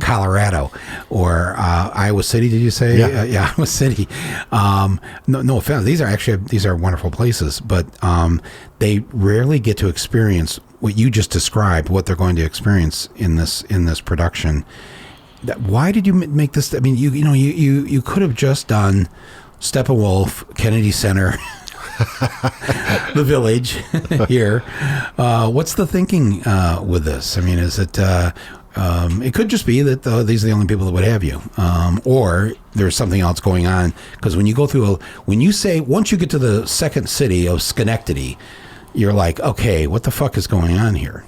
Colorado, or Iowa City. Did you say? Yeah, Iowa City. No offense. These are wonderful places, but they rarely get to experience what you just described. What they're going to experience in this production. Why did you make this? I mean, you could have just done Steppenwolf, Kennedy Center. The Village here. What's the thinking with this? I mean, is it? It could just be that these are the only people that would have you, or there's something else going on. Because when you go through, once you get to the second city of Schenectady, you're like, okay, what the fuck is going on here?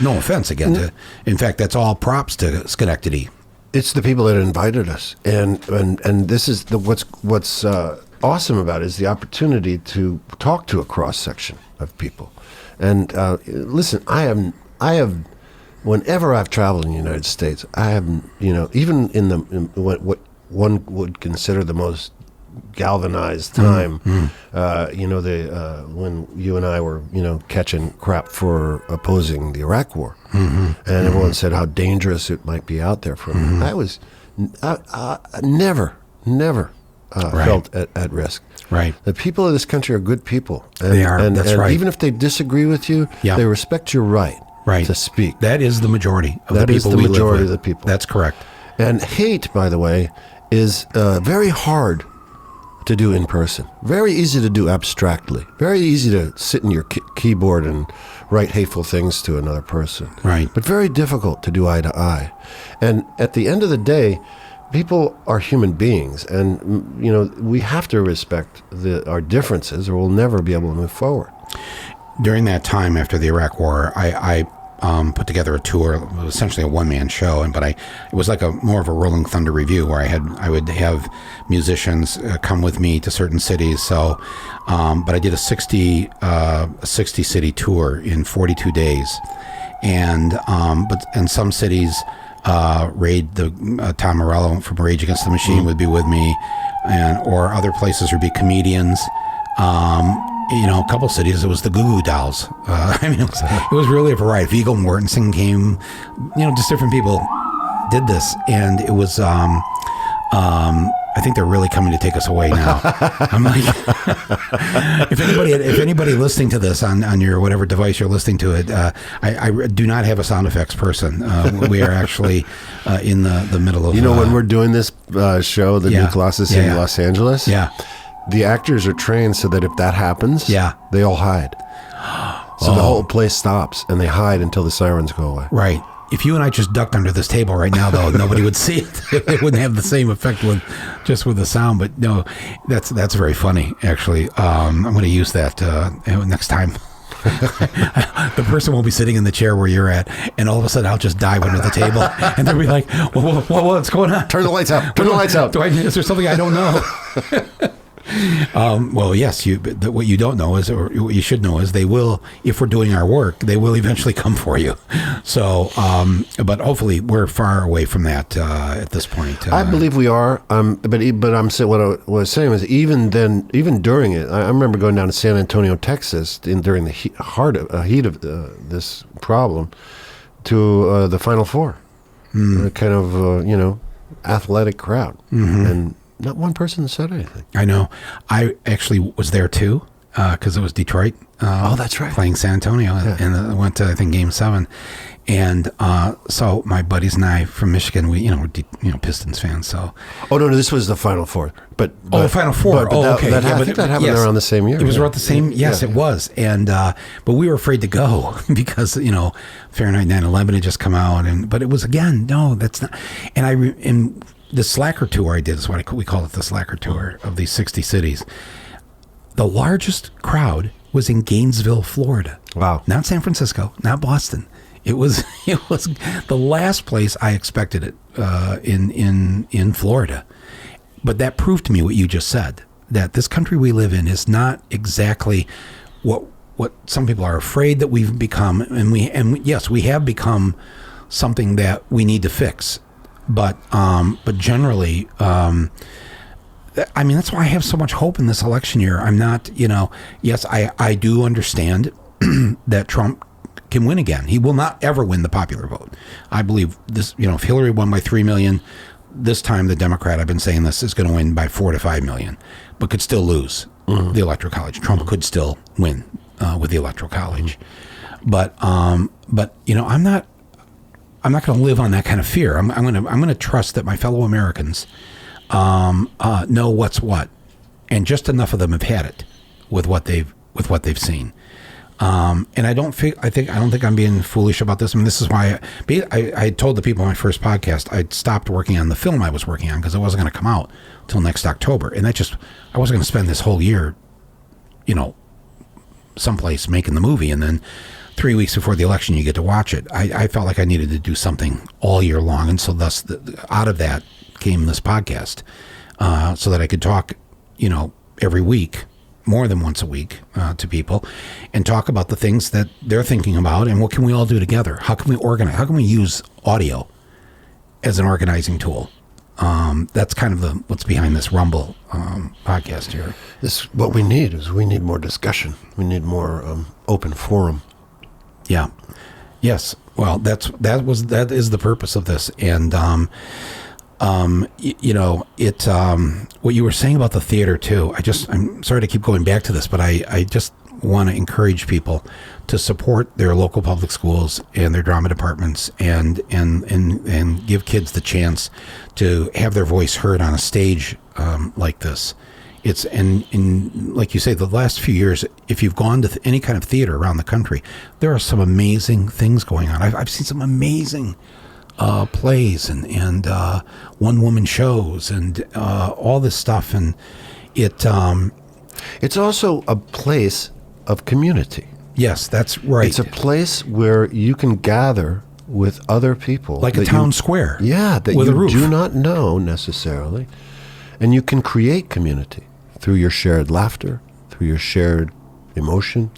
No offense again. In fact, that's all props to Schenectady. It's the people that invited us, and this is what's awesome about it is the opportunity to talk to a cross section of people. And listen, I have. Whenever I've traveled in the United States, I have, even in what one would consider the most galvanized time. When you and I were, catching crap for opposing the Iraq War, and everyone said how dangerous it might be out there for me. I was never felt at risk. Right. The people of this country are good people. And, they are. That's right. Even if they disagree with you, they respect your right to speak. That is the majority of the people we live with. That is the majority of the people. That's correct. And hate, by the way, is very hard to do in person. Very easy to do abstractly. Very easy to sit in your keyboard and write hateful things to another person. Right. But very difficult to do eye to eye. And at the end of the day, people are human beings, and we have to respect our differences, or we'll never be able to move forward. During that time after the Iraq War, I put together a tour. It was essentially a one-man show, it was like more of a Rolling Thunder review, where I would have musicians come with me to certain cities. So, but I did a 60 city tour in 42 days, and some cities. Tom Morello from Rage Against the Machine would be with me, or other places would be comedians. A couple cities it was the Goo Goo Dolls. It was really a variety. Viggo Mortensen came. Just different people did this, and it was. I think they're really coming to take us away now. I'm like, if anybody listening to this on your whatever device you're listening to it, I do not have a sound effects person. We are actually in the middle of. When we're doing this show, the new Colossus in Los Angeles. Yeah. The actors are trained so that if that happens, they all hide. So the whole place stops and they hide until the sirens go away. Right. If you and I just ducked under this table right now, though, nobody would see it. It wouldn't have the same effect with the sound. But no, that's very funny, actually. I'm going to use that next time. The person won't be sitting in the chair where you're at, and all of a sudden I'll just dive under the table, and they'll be like, what's going on? Turn the lights out. Turn the lights out. Is there something I don't know? Well, yes. What you don't know is, or what you should know is, they will. If we're doing our work, they will eventually come for you. So, but hopefully, we're far away from that at this point. I believe we are. But I'm saying what I was saying was even then, even during it, I remember going down to San Antonio, Texas, during the heat of this problem, to the Final Four, a kind of athletic crowd, and. Not one person said anything. I know. I actually was there too, because it was Detroit. That's right. Playing San Antonio, and I went to, I think, Game 7. And so my buddies and I from Michigan, we're Pistons fans. So. Oh no, this was the Final Four. But Final Four. Okay. I think that happened around the same year. It was around the same. Yes, it was. And but we were afraid to go because Fahrenheit 9/11 had just come out, but it was again. No, that's not. And the Slacker Tour I did is what we call it, the Slacker Tour of these 60 cities. The largest crowd was in Gainesville, Florida. Wow. Not San Francisco, not Boston. It was the last place I expected it in Florida. But that proved to me what you just said, that this country we live in is not exactly what some people are afraid that we've become, and yes, we have become something that we need to fix. But generally, that's why I have so much hope in this election year. I'm not, yes, I do understand that Trump can win again. He will not ever win the popular vote. I believe this, if Hillary won by 3 million, this time the Democrat, I've been saying this, is going to win by 4 to 5 million, but could still lose the Electoral College. Trump could still win with the Electoral College. But I'm not going to live on that kind of fear. I'm going to trust that my fellow Americans know what's what, and just enough of them have had it with what they've seen. And I don't think I'm being foolish about this. This is why I told the people on my first podcast I'd stopped working on the film I was working on because it wasn't going to come out till next October, and I wasn't going to spend this whole year, someplace making the movie, and then 3 weeks before the election you get to watch it. I felt like I needed to do something all year long, and so thus out of that came this podcast, so that I could talk, every week, more than once a week, to people, and talk about the things that they're thinking about, and what can we all do together? How can we organize? How can we use audio as an organizing tool? That's kind of what's behind this Rumble podcast here. What we need more discussion. We need more open forum. Yeah. Yes. Well, that is the purpose of this. And what you were saying about the theater too. I'm sorry to keep going back to this, but I just want to encourage people to support their local public schools and their drama departments, and give kids the chance to have their voice heard on a stage like this. It's and like you say, the last few years, if you've gone to any kind of theater around the country, there are some amazing things going on. I've seen some amazing plays and one-woman shows and all this stuff, and it's also a place of community. Yes, that's right. It's a place where you can gather with other people, like a town square. Yeah, that with a you roof. do not know necessarily, and you can create community through your shared laughter, through your shared emotion,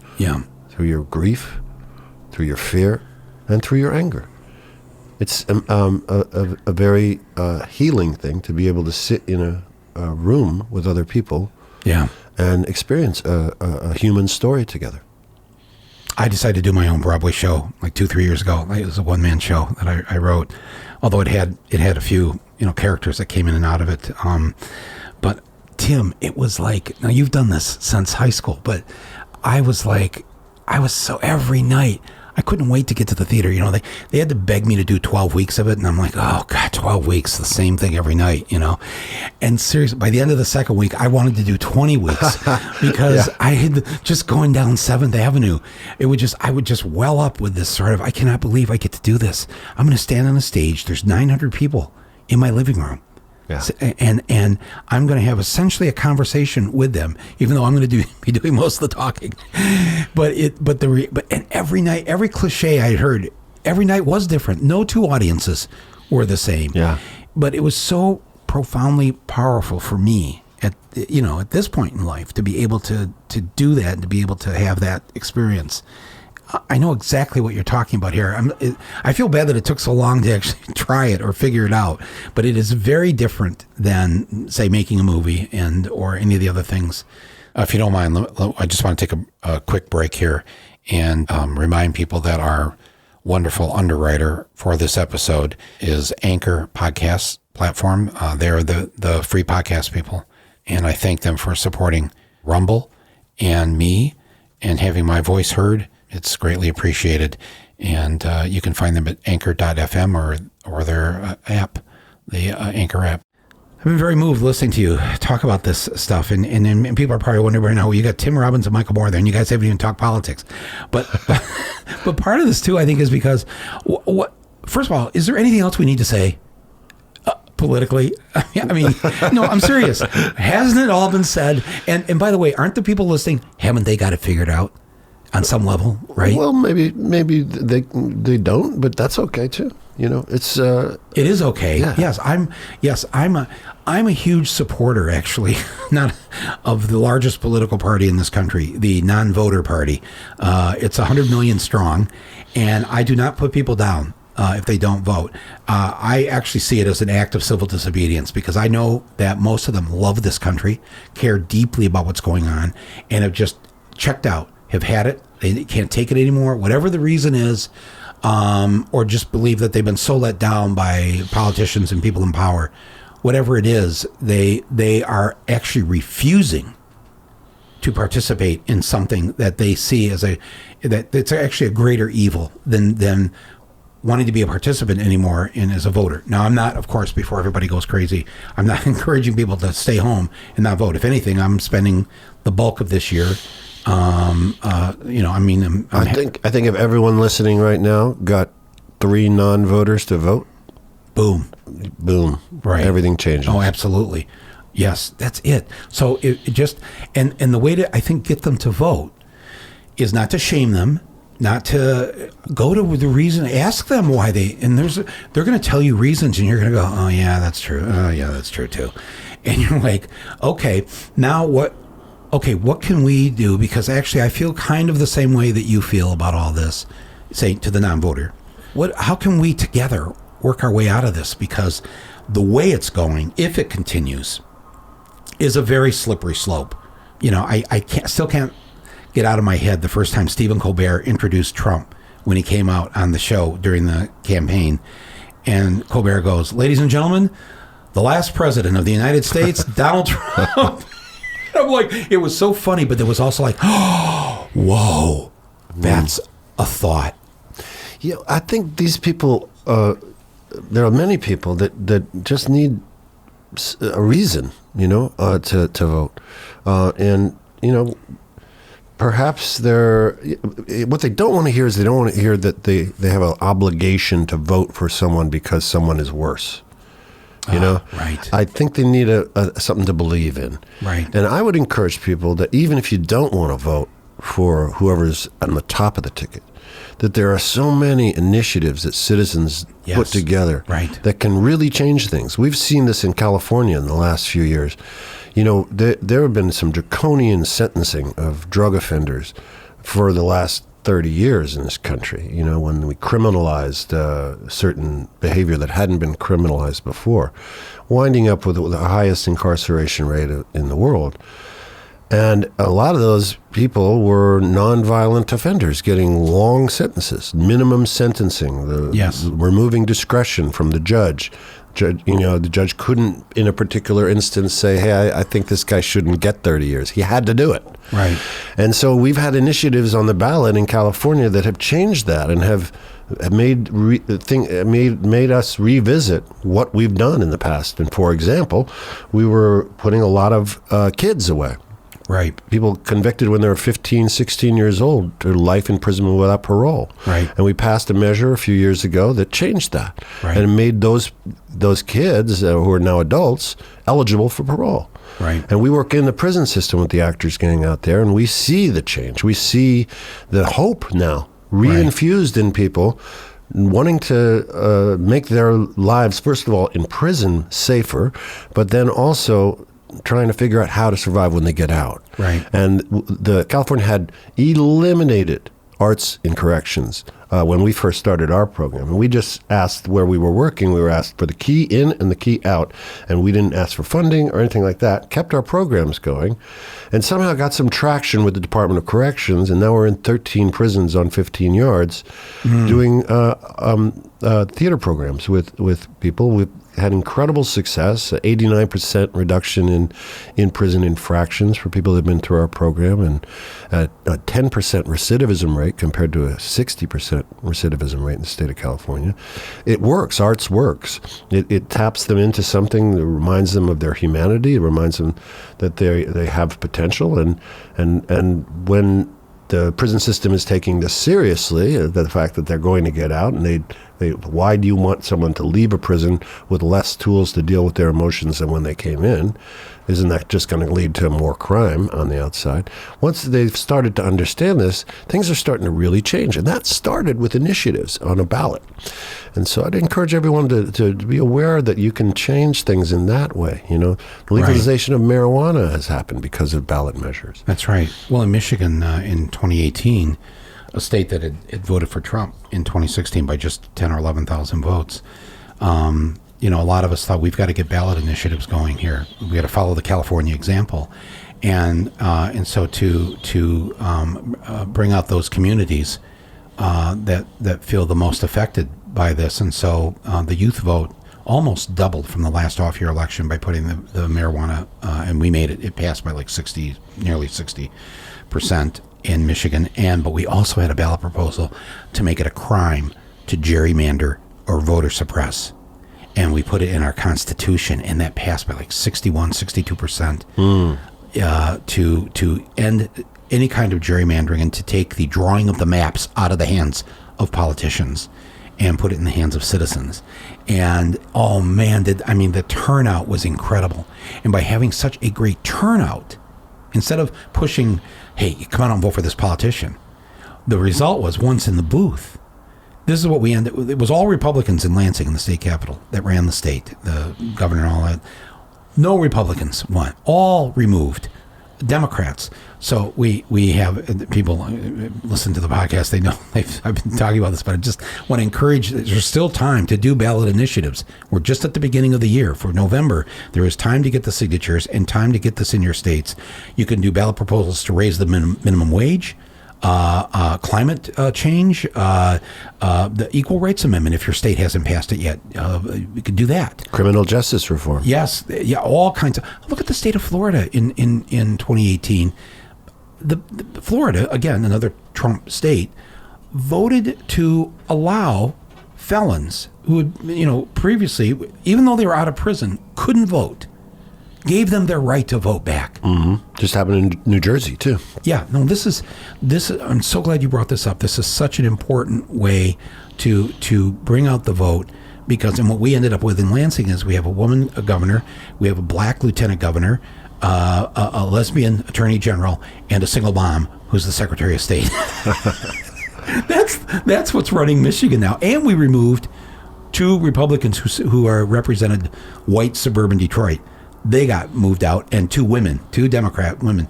through your grief, through your fear, and through your anger. It's a very healing thing to be able to sit in a room with other people, and experience a human story together. I decided to do my own Broadway show like 2-3 years ago. It was a one-man show that I wrote, although it had a few characters that came in and out of it. But Tim, it was like, now you've done this since high school, but I was so every night. I couldn't wait to get to the theater. They had to beg me to do 12 weeks of it. And I'm like, oh God, 12 weeks, the same thing every night, And seriously, by the end of the second week, I wanted to do 20 weeks because I had just going down 7th Avenue. I would just well up with this sort of, I cannot believe I get to do this. I'm going to stand on a stage. There's 900 people in my living room. Yeah. And I'm going to have essentially a conversation with them, even though I'm going to be doing most of the talking. But every night, every cliche I heard, every night was different. No two audiences were the same. Yeah. But it was so profoundly powerful for me at this point in life to be able to do that and to be able to have that experience. I know exactly what you're talking about here. I feel bad that it took so long to actually try it or figure it out, but it is very different than, say, making a movie or any of the other things. If you don't mind, I just want to take a quick break here and remind people that our wonderful underwriter for this episode is Anchor Podcast Platform. They're the free podcast people, and I thank them for supporting Rumble and me and having my voice heard. It's greatly appreciated, and you can find them at anchor.fm or their app, the Anchor app. I've been very moved listening to you talk about this stuff, and people are probably wondering right now, well, you got Tim Robbins and Michael Moore there, and you guys haven't even talked politics. But part of this, too, I think, is because, first of all, is there anything else we need to say politically? I mean, no, I'm serious. Hasn't it all been said? And by the way, aren't the people listening, haven't they got it figured out? On some level, right? Well, maybe they don't, but that's okay too. It's it is okay. Yeah. I'm a huge supporter, actually, not of the largest political party in this country, the non-voter party. It's 100 million strong, and I do not put people down if they don't vote. I actually see it as an act of civil disobedience because I know that most of them love this country, care deeply about what's going on, and have just checked out. Have had it, they can't take it anymore, whatever the reason is, or just believe that they've been so let down by politicians and people in power. Whatever it is, they are actually refusing to participate in something that they see as that it's actually a greater evil than wanting to be a participant anymore and as a voter. Now, I'm not, of course, before everybody goes crazy, I'm not encouraging people to stay home and not vote. If anything, I'm spending the bulk of this year. I think if everyone listening right now got 3 non-voters to vote, boom, right, everything changes. Oh, absolutely, yes, that's it. So it just and the way to, I think, get them to vote is not to shame them, not to go to the reason, ask them why they're going to tell you reasons, and you're going to go, oh yeah, that's true. Oh yeah, that's true too. And you're like, okay, now what? Okay, what can we do? Because actually, I feel kind of the same way that you feel about all this, say, to the non-voter. How can we together work our way out of this? Because the way it's going, if it continues, is a very slippery slope. You know, I still can't get out of my head the first time Stephen Colbert introduced Trump when he came out on the show during the campaign. And Colbert goes, "Ladies and gentlemen, the last president of the United States, Donald Trump." I'm like, it was so funny, but there was also like, oh, whoa, that's a thought. Yeah, I think these people, there are many people that just need a reason, to vote. And, perhaps what they don't want to hear is they don't want to hear that they have an obligation to vote for someone because someone is worse. Right. I think they need something to believe in. Right. And I would encourage people that even if you don't want to vote for whoever's on the top of the ticket, that there are so many initiatives that citizens put together that can really change things. We've seen this in California in the last few years. There have been some draconian sentencing of drug offenders for the last 30 years in this country, when we criminalized certain behavior that hadn't been criminalized before, winding up with the highest incarceration rate in the world. And a lot of those people were nonviolent offenders getting long sentences, minimum sentencing, removing discretion from the judge. The judge couldn't, in a particular instance, say, hey, I think this guy shouldn't get 30 years. He had to do it. Right. And so we've had initiatives on the ballot in California that have changed that and have made us revisit what we've done in the past. And for example, we were putting a lot of kids away. Right. People convicted when they were 15, 16 years old to life imprisonment without parole. Right. And we passed a measure a few years ago that changed that. Right. And made those kids who are now adults eligible for parole. Right. And we work in the prison system with the Actors Gang out there, and we see the change. We see the hope now reinfused in people wanting to make their lives, first of all, in prison safer, but then also trying to figure out how to survive when they get out. Right. And California had eliminated arts in corrections when we first started our program. And we just asked where we were working. We were asked for the key in and the key out. And we didn't ask for funding or anything like that. Kept our programs going. And somehow got some traction with the Department of Corrections. And now we're in 13 prisons on 15 yards doing theater programs with people. We've had incredible success, 89% reduction in prison infractions for people that have been through our program, and a 10% recidivism rate compared to a 60% recidivism rate in the state of California. It works. Arts works. It taps them into something that reminds them of their humanity. It reminds them that they have potential. And when the prison system is taking this seriously, the fact that they're going to get out, and why do you want someone to leave a prison with less tools to deal with their emotions than when they came in? Isn't that just going to lead to more crime on the outside? Once they've started to understand this, things are starting to really change. And that started with initiatives on a ballot. And so I'd encourage everyone to be aware that you can change things in that way. The legalization of marijuana has happened because of ballot measures. That's right. Well, in Michigan in 2018, a state that had voted for Trump in 2016 by just 10 or 11,000 votes, a lot of us thought we've got to get ballot initiatives going here. We got to follow the California example, and so to bring out those communities that feel the most affected by this, and so the youth vote almost doubled from the last off-year election by putting the marijuana, and we made it. It passed by like nearly 60% in Michigan, but we also had a ballot proposal to make it a crime to gerrymander or voter suppress. And we put it in our Constitution, and that passed by like 62% to end any kind of gerrymandering and to take the drawing of the maps out of the hands of politicians and put it in the hands of citizens. And oh man, the turnout was incredible. And by having such a great turnout, instead of pushing, hey, come on and vote for this politician, the result was once in the booth. This is what we ended with. It was all Republicans in Lansing, in the state capitol, that ran the state, the governor and all that. No Republicans won. All removed. Democrats. So we have people listen to the podcast. They know I've been talking about this, but I just want to encourage. There's still time to do ballot initiatives. We're just at the beginning of the year for November. There is time to get the signatures and time to get this in your states. You can do ballot proposals to raise the minimum wage, climate change, the Equal Rights Amendment. If your state hasn't passed it yet, we could do that. Criminal justice reform. Yes, yeah, all kinds of. Look at the state of Florida in 2018. The Florida, again, another Trump state, voted to allow felons who had, previously, even though they were out of prison, couldn't vote, gave them their right to vote back. Mm-hmm. Just happened in New Jersey too. Yeah, no, this is. I'm so glad you brought this up. This is such an important way to bring out the vote, because what we ended up with in Lansing is we have a governor, we have a black lieutenant governor, a lesbian attorney general, and a single mom who's the Secretary of State. That's what's running Michigan now. And we removed 2 Republicans who are represented white suburban Detroit. They got moved out, and 2 Democratic women,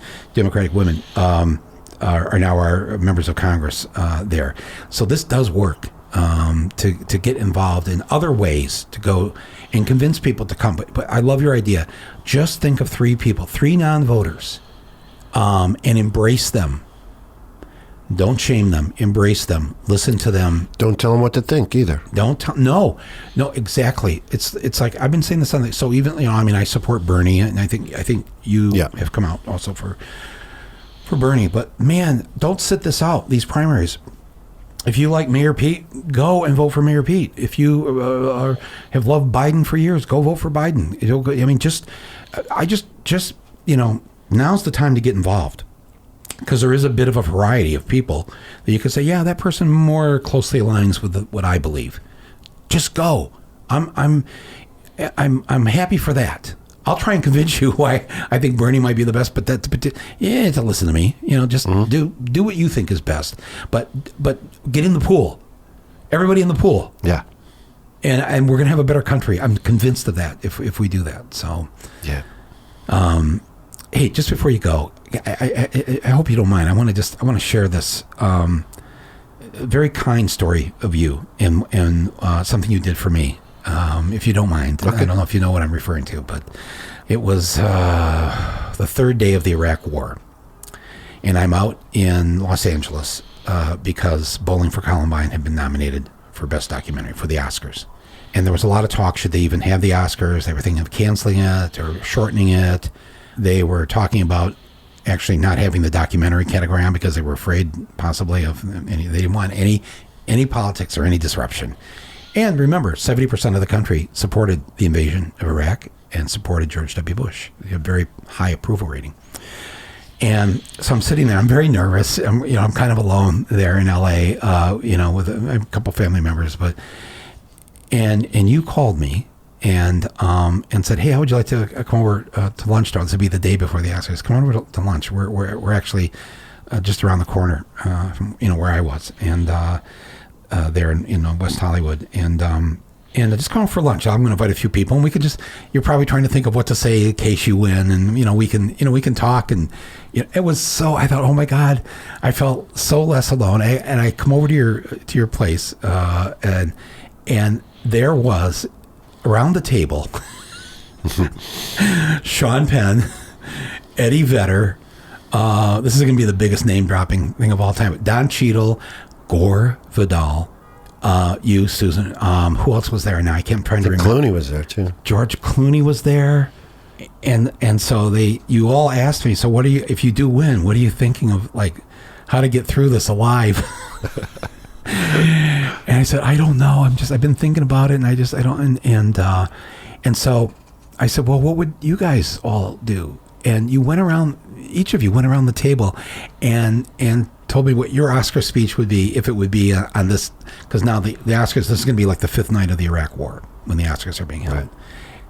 are now our members of Congress there. So this does work to get involved in other ways to go and convince people to come. But I love your idea. Just think of 3 people, 3 non-voters, and embrace them. Don't shame them. Embrace them. Listen to them. Don't tell them what to think either. No, exactly. It's like I've been saying this on. So even I support Bernie, and I think you have come out also for Bernie. But man, don't sit this out. These primaries. If you like Mayor Pete, go and vote for Mayor Pete. If you have loved Biden for years, go vote for Biden. Now's the time to get involved. Because there is a bit of a variety of people that you could say, yeah, that person more closely aligns with what I believe. Just go. I'm happy for that. I'll try and convince you why I think Bernie might be the best, but to listen to me. Just do what you think is best. But get in the pool. Everybody in the pool. Yeah. And we're gonna have a better country. I'm convinced of that if we do that. So yeah. Hey, just before you go, I hope you don't mind. I want to share this very kind story of you and something you did for me, if you don't mind. Okay. I don't know if you know what I'm referring to, but it was the 3rd day of the Iraq War, and I'm out in Los Angeles because Bowling for Columbine had been nominated for Best Documentary for the Oscars. And there was a lot of talk, should they even have the Oscars? They were thinking of canceling it or shortening it. They were talking about actually not having the documentary category on because they were afraid possibly of they didn't want any politics or any disruption. And remember, 70% of the country supported the invasion of Iraq and supported George W. Bush. They had a very high approval rating. And so I'm sitting there. I'm very nervous. I'm kind of alone there in L.A. With a couple family members, and you called me. And said, hey, how would you like to come over to lunch? This would be the day before the Oscars. Come over to lunch. We're actually just around the corner from where I was, and there in West Hollywood, and just come over for lunch. I'm going to invite a few people, and we could you're probably trying to think of what to say in case you win, and we can talk. And it was so. I thought, oh my God, I felt so less alone. And I come over to your place, and there was, around the table, Sean Penn, Eddie Vedder, this is going to be the biggest name-dropping thing of all time, Don Cheadle, Gore Vidal, you, Susan, who else was there? Now I can't try to remember. Clooney was there too. George Clooney was there. And so you all asked me, so what if you do win, what are you thinking of, like, how to get through this alive? And I said, I don't know. I've been thinking about it, and I don't. And so I said, well, what would you guys all do? And each of you went around the table, and told me what your Oscar speech would be if it would be on this, because now the Oscars, this is going to be like the 5th night of the Iraq War when the Oscars are being held. Right.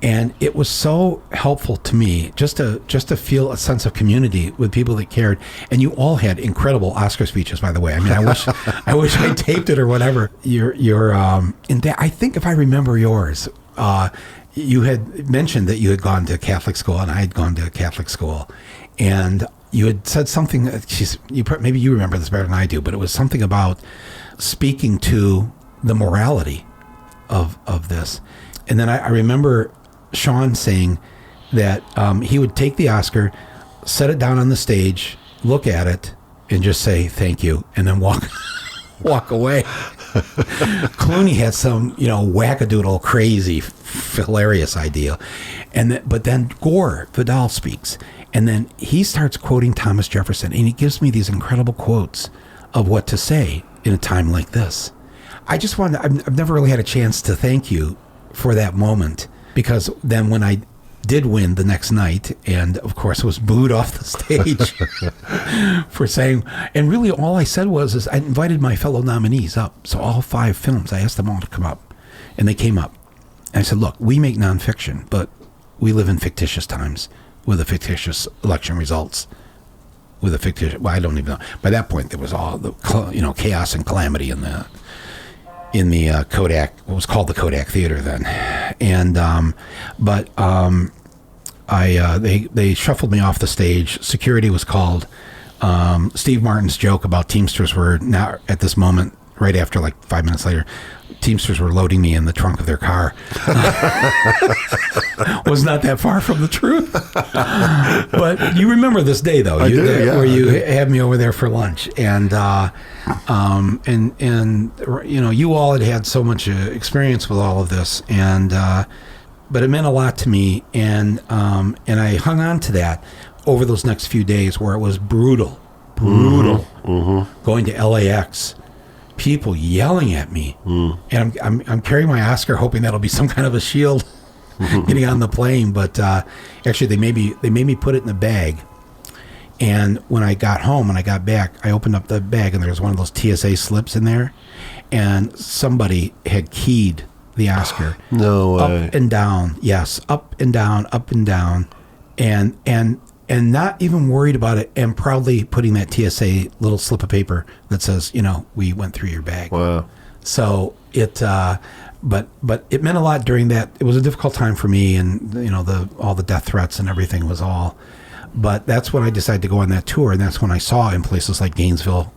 And it was so helpful to me just to feel a sense of community with people that cared. And you all had incredible Oscar speeches, by the way. I mean, I wish I taped it or whatever. I think if I remember yours, you had mentioned that you had gone to Catholic school and I had gone to Catholic school, and you had said something. Maybe you remember this better than I do, but it was something about speaking to the morality of this. And then I remember Sean saying that he would take the Oscar, set it down on the stage, look at it, and just say thank you, and then walk away. Clooney had some, wackadoodle, crazy, hilarious idea, but then Gore Vidal speaks, and then he starts quoting Thomas Jefferson, and he gives me these incredible quotes of what to say in a time like this. I just wanted, I've never really had a chance to thank you for that moment, because then when I did win the next night, and of course was booed off the stage for saying, and really all I said was I invited my fellow nominees up. So all 5 films, I asked them all to come up, and they came up. And I said, look, we make nonfiction, but we live in fictitious times with the fictitious election results, with a fictitious, well, I don't even know. By that point, there was all the, chaos and calamity in the Kodak, what was called the Kodak Theater then. And, they shuffled me off the stage. Security was called. Steve Martin's joke about Teamsters were now at this moment, right after like 5 minutes later, Teamsters were loading me in the trunk of their car. Was not that far from the truth. But you remember this day though, where you had me over there for lunch, and you all had so much experience with all of this, and but it meant a lot to me, and I hung on to that over those next few days where it was brutal, going to LAX. People yelling at me, and I'm carrying my Oscar, hoping that'll be some kind of a shield getting on the plane. But actually, they made me put it in a bag. And when I got home and I got back, I opened up the bag, and there was one of those TSA slips in there, and somebody had keyed the Oscar. No way. Up and down, yes, up and down, and not even worried about it, and proudly putting that TSA little slip of paper that says, we went through your bag. Wow. So it, but it meant a lot during that. It was a difficult time for me, and all the death threats and everything was all. But that's when I decided to go on that tour, and that's when I saw in places like Gainesville,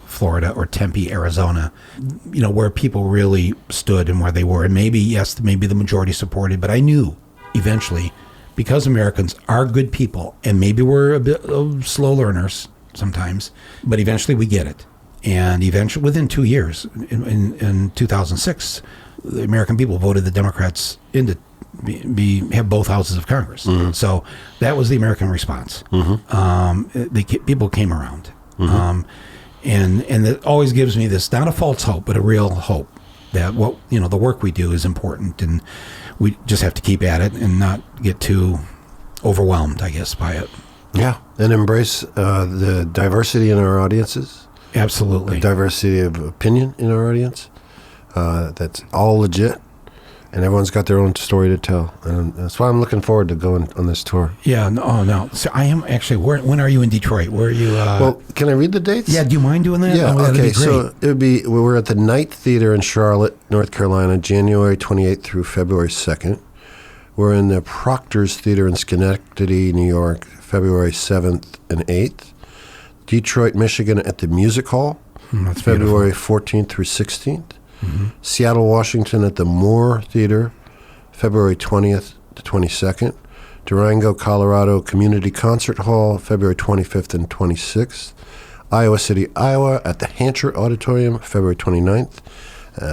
Florida, or Tempe, Arizona, where people really stood and where they were. And maybe the majority supported, but I knew eventually, because Americans are good people, and maybe we're a bit slow learners sometimes, but eventually we get it. And eventually, within 2 years, in 2006, the American people voted the Democrats in to have both houses of Congress. Mm-hmm. So that was the American response. Mm-hmm. People came around. Mm-hmm. And it always gives me this, not a false hope, but a real hope that the work we do is important, and we just have to keep at it and not get too overwhelmed, I guess, by it. Yeah, and embrace the diversity in our audiences. Absolutely. The diversity of opinion in our audience. That's all legit, and everyone's got their own story to tell. And that's why I'm looking forward to going on this tour. Yeah, no. So I am actually, when are you in Detroit? Where are you? Well, can I read the dates? Yeah, do you mind doing that? Yeah, okay. So we're at the Knight Theater in Charlotte, North Carolina, January 28th through February 2nd. We're in the Proctor's Theater in Schenectady, New York, February 7th and 8th. Detroit, Michigan at the Music Hall, February 14th through 16th. Mm-hmm. Seattle, Washington at the Moore Theater, February 20th to 22nd. Durango, Colorado Community Concert Hall, February 25th and 26th. Iowa City, Iowa at the Hancher Auditorium, February 29th.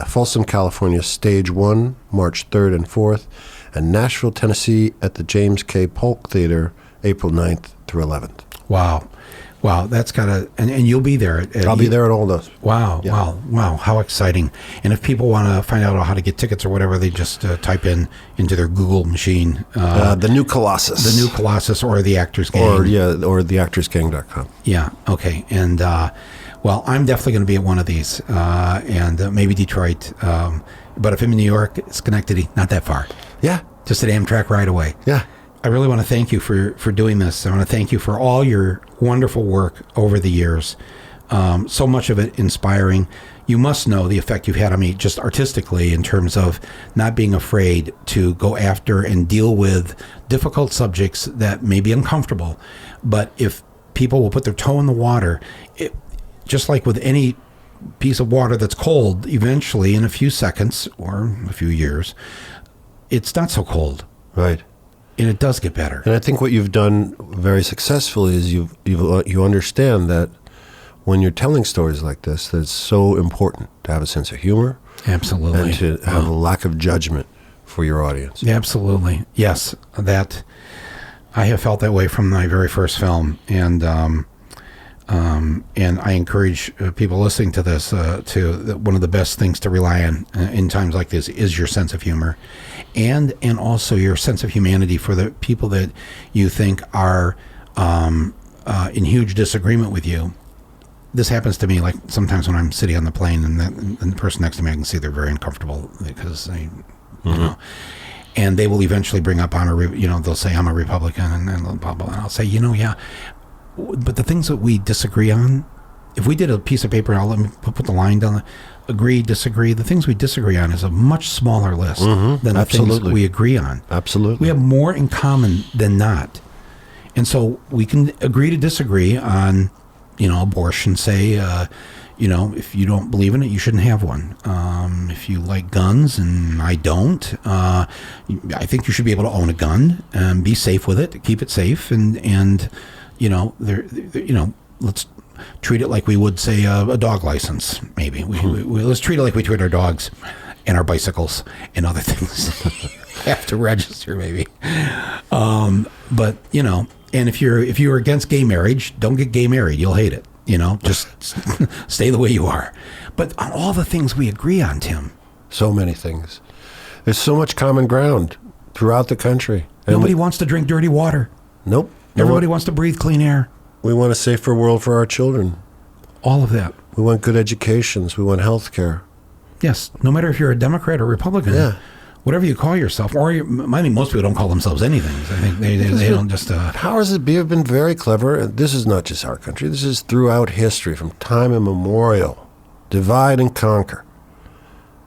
Folsom, California, Stage 1, March 3rd and 4th. And Nashville, Tennessee at the James K. Polk Theater, April 9th through 11th. Wow, that's and you'll be there. I'll be there at all those. Wow, yeah. Wow, how exciting. And if people want to find out how to get tickets or whatever, they just type into their Google machine. The New Colossus. The New Colossus, or the Actors Gang. Or theactorsgang.com. Yeah, okay. And, I'm definitely going to be at one of these, and maybe Detroit. But if I'm in New York, Schenectady, not that far. Yeah. Just an Amtrak ride away. Yeah. I really want to thank you for doing this. I want to thank you for all your wonderful work over the years, So much of it inspiring. You must know the effect you've had on me just artistically in terms of not being afraid to go after and deal with difficult subjects that may be uncomfortable. But if people will put their toe in the water, just like with any piece of water that's cold, eventually in a few seconds or a few years, it's not so cold. Right. And it does get better. And I think what you've done very successfully is you understand that when you're telling stories like this, that it's so important to have a sense of humor. Absolutely. And to have a lack of judgment for your audience. Absolutely. Yes. That I have felt that way from my very first film. And I encourage people listening to this one of the best things to rely on in times like this is your sense of humor, and also your sense of humanity for the people that you think are in huge disagreement with you. This happens to me like sometimes when I'm sitting on the plane and the person next to me, I can see they're very uncomfortable because they, you know, and they will eventually bring up they'll say I'm a Republican and blah blah, and I'll say yeah. But the things that we disagree on, if we did a piece of paper, let me put the line down, agree, disagree, the things we disagree on is a much smaller list than the things we agree on. Absolutely. We have more in common than not. And so we can agree to disagree on, abortion, say, if you don't believe in it, you shouldn't have one. If you like guns and I don't, I think you should be able to own a gun and be safe with it, keep it safe, and let's treat it like we would say a dog license. Maybe let's treat it like we treat our dogs and our bicycles and other things. Have to register, maybe. But and if you're against gay marriage, don't get gay married. You'll hate it. Just stay the way you are. But on all the things we agree on, Tim. So many things. There's so much common ground throughout the country. Nobody wants to drink dirty water. Nope. Everybody wants to breathe clean air. We want a safer world for our children. All of that. We want good educations. We want health care. Yes. No matter if you're a Democrat or Republican. Yeah. Whatever you call yourself, or most people don't call themselves anything. I think they don't just. Powers that be have been very clever. This is not just our country. This is throughout history, from time immemorial. Divide and conquer.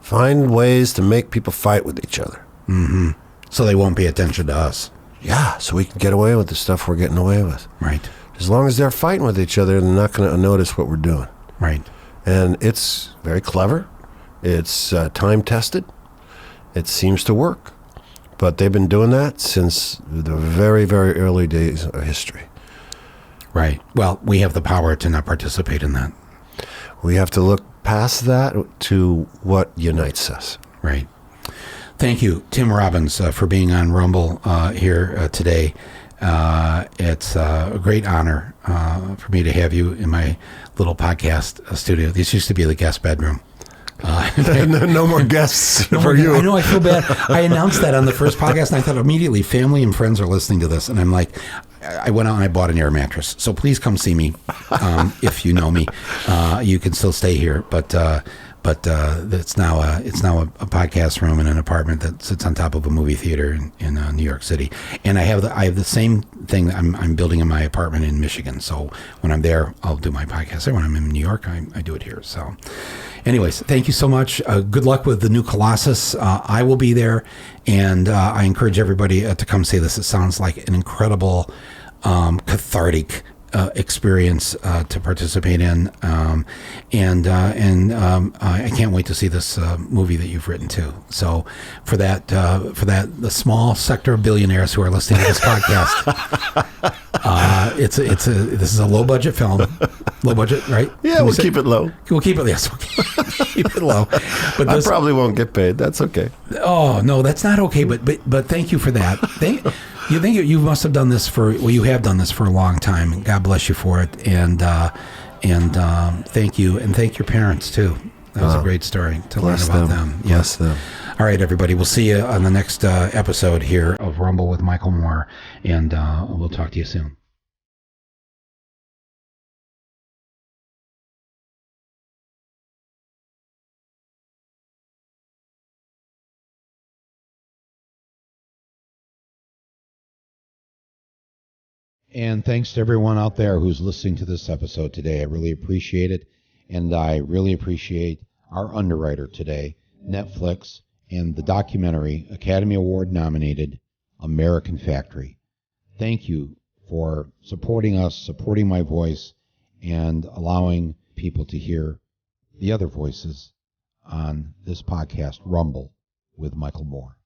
Find ways to make people fight with each other. Mm-hmm. So they won't pay attention to us. Yeah, so we can get away with the stuff we're getting away with. Right. As long as they're fighting with each other, they're not going to notice what we're doing. Right. And it's very clever. It's time-tested. It seems to work. But they've been doing that since the very, very early days of history. Right. Well, we have the power to not participate in that. We have to look past that to what unites us. Right. Thank you, Tim Robbins, for being on Rumble here today. It's a great honor for me to have you in my little podcast studio. This used to be the guest bedroom. No more guests for you. I know, I feel bad. I announced that on the first podcast, and I thought immediately family and friends are listening to this. And I'm like, I went out and I bought an air mattress. So please come see me if you know me. You can still stay here, but it's now a podcast room in an apartment that sits on top of a movie theater in New York City. And I have the same thing that I'm building in my apartment in Michigan. So when I'm there, I'll do my podcast there. When I'm in New York, I do it here. So anyways, thank you so much. Good luck with the new Colossus. I will be there, and I encourage everybody to come see this. It sounds like an incredible, cathartic experience to participate in, and I can't wait to see this movie that you've written too. So for that, the small sector of billionaires who are listening to this podcast, this is a low budget film, low budget, right? Yeah, we'll keep it low. We'll keep it. Yes, we'll keep it low. But I probably won't get paid. That's okay. Oh no, that's not okay. But thank you for that. You must have done this you have done this for a long time. God bless you for it, and thank you, and thank your parents too. That was a great story to learn about them. Yes. Bless them. All right, everybody. We'll see you on the next episode here of Rumble with Michael Moore, and we'll talk to you soon. And thanks to everyone out there who's listening to this episode today. I really appreciate it. And I really appreciate our underwriter today, Netflix, and the documentary, Academy Award nominated, American Factory. Thank you for supporting us, supporting my voice, and allowing people to hear the other voices on this podcast, Rumble, with Michael Moore.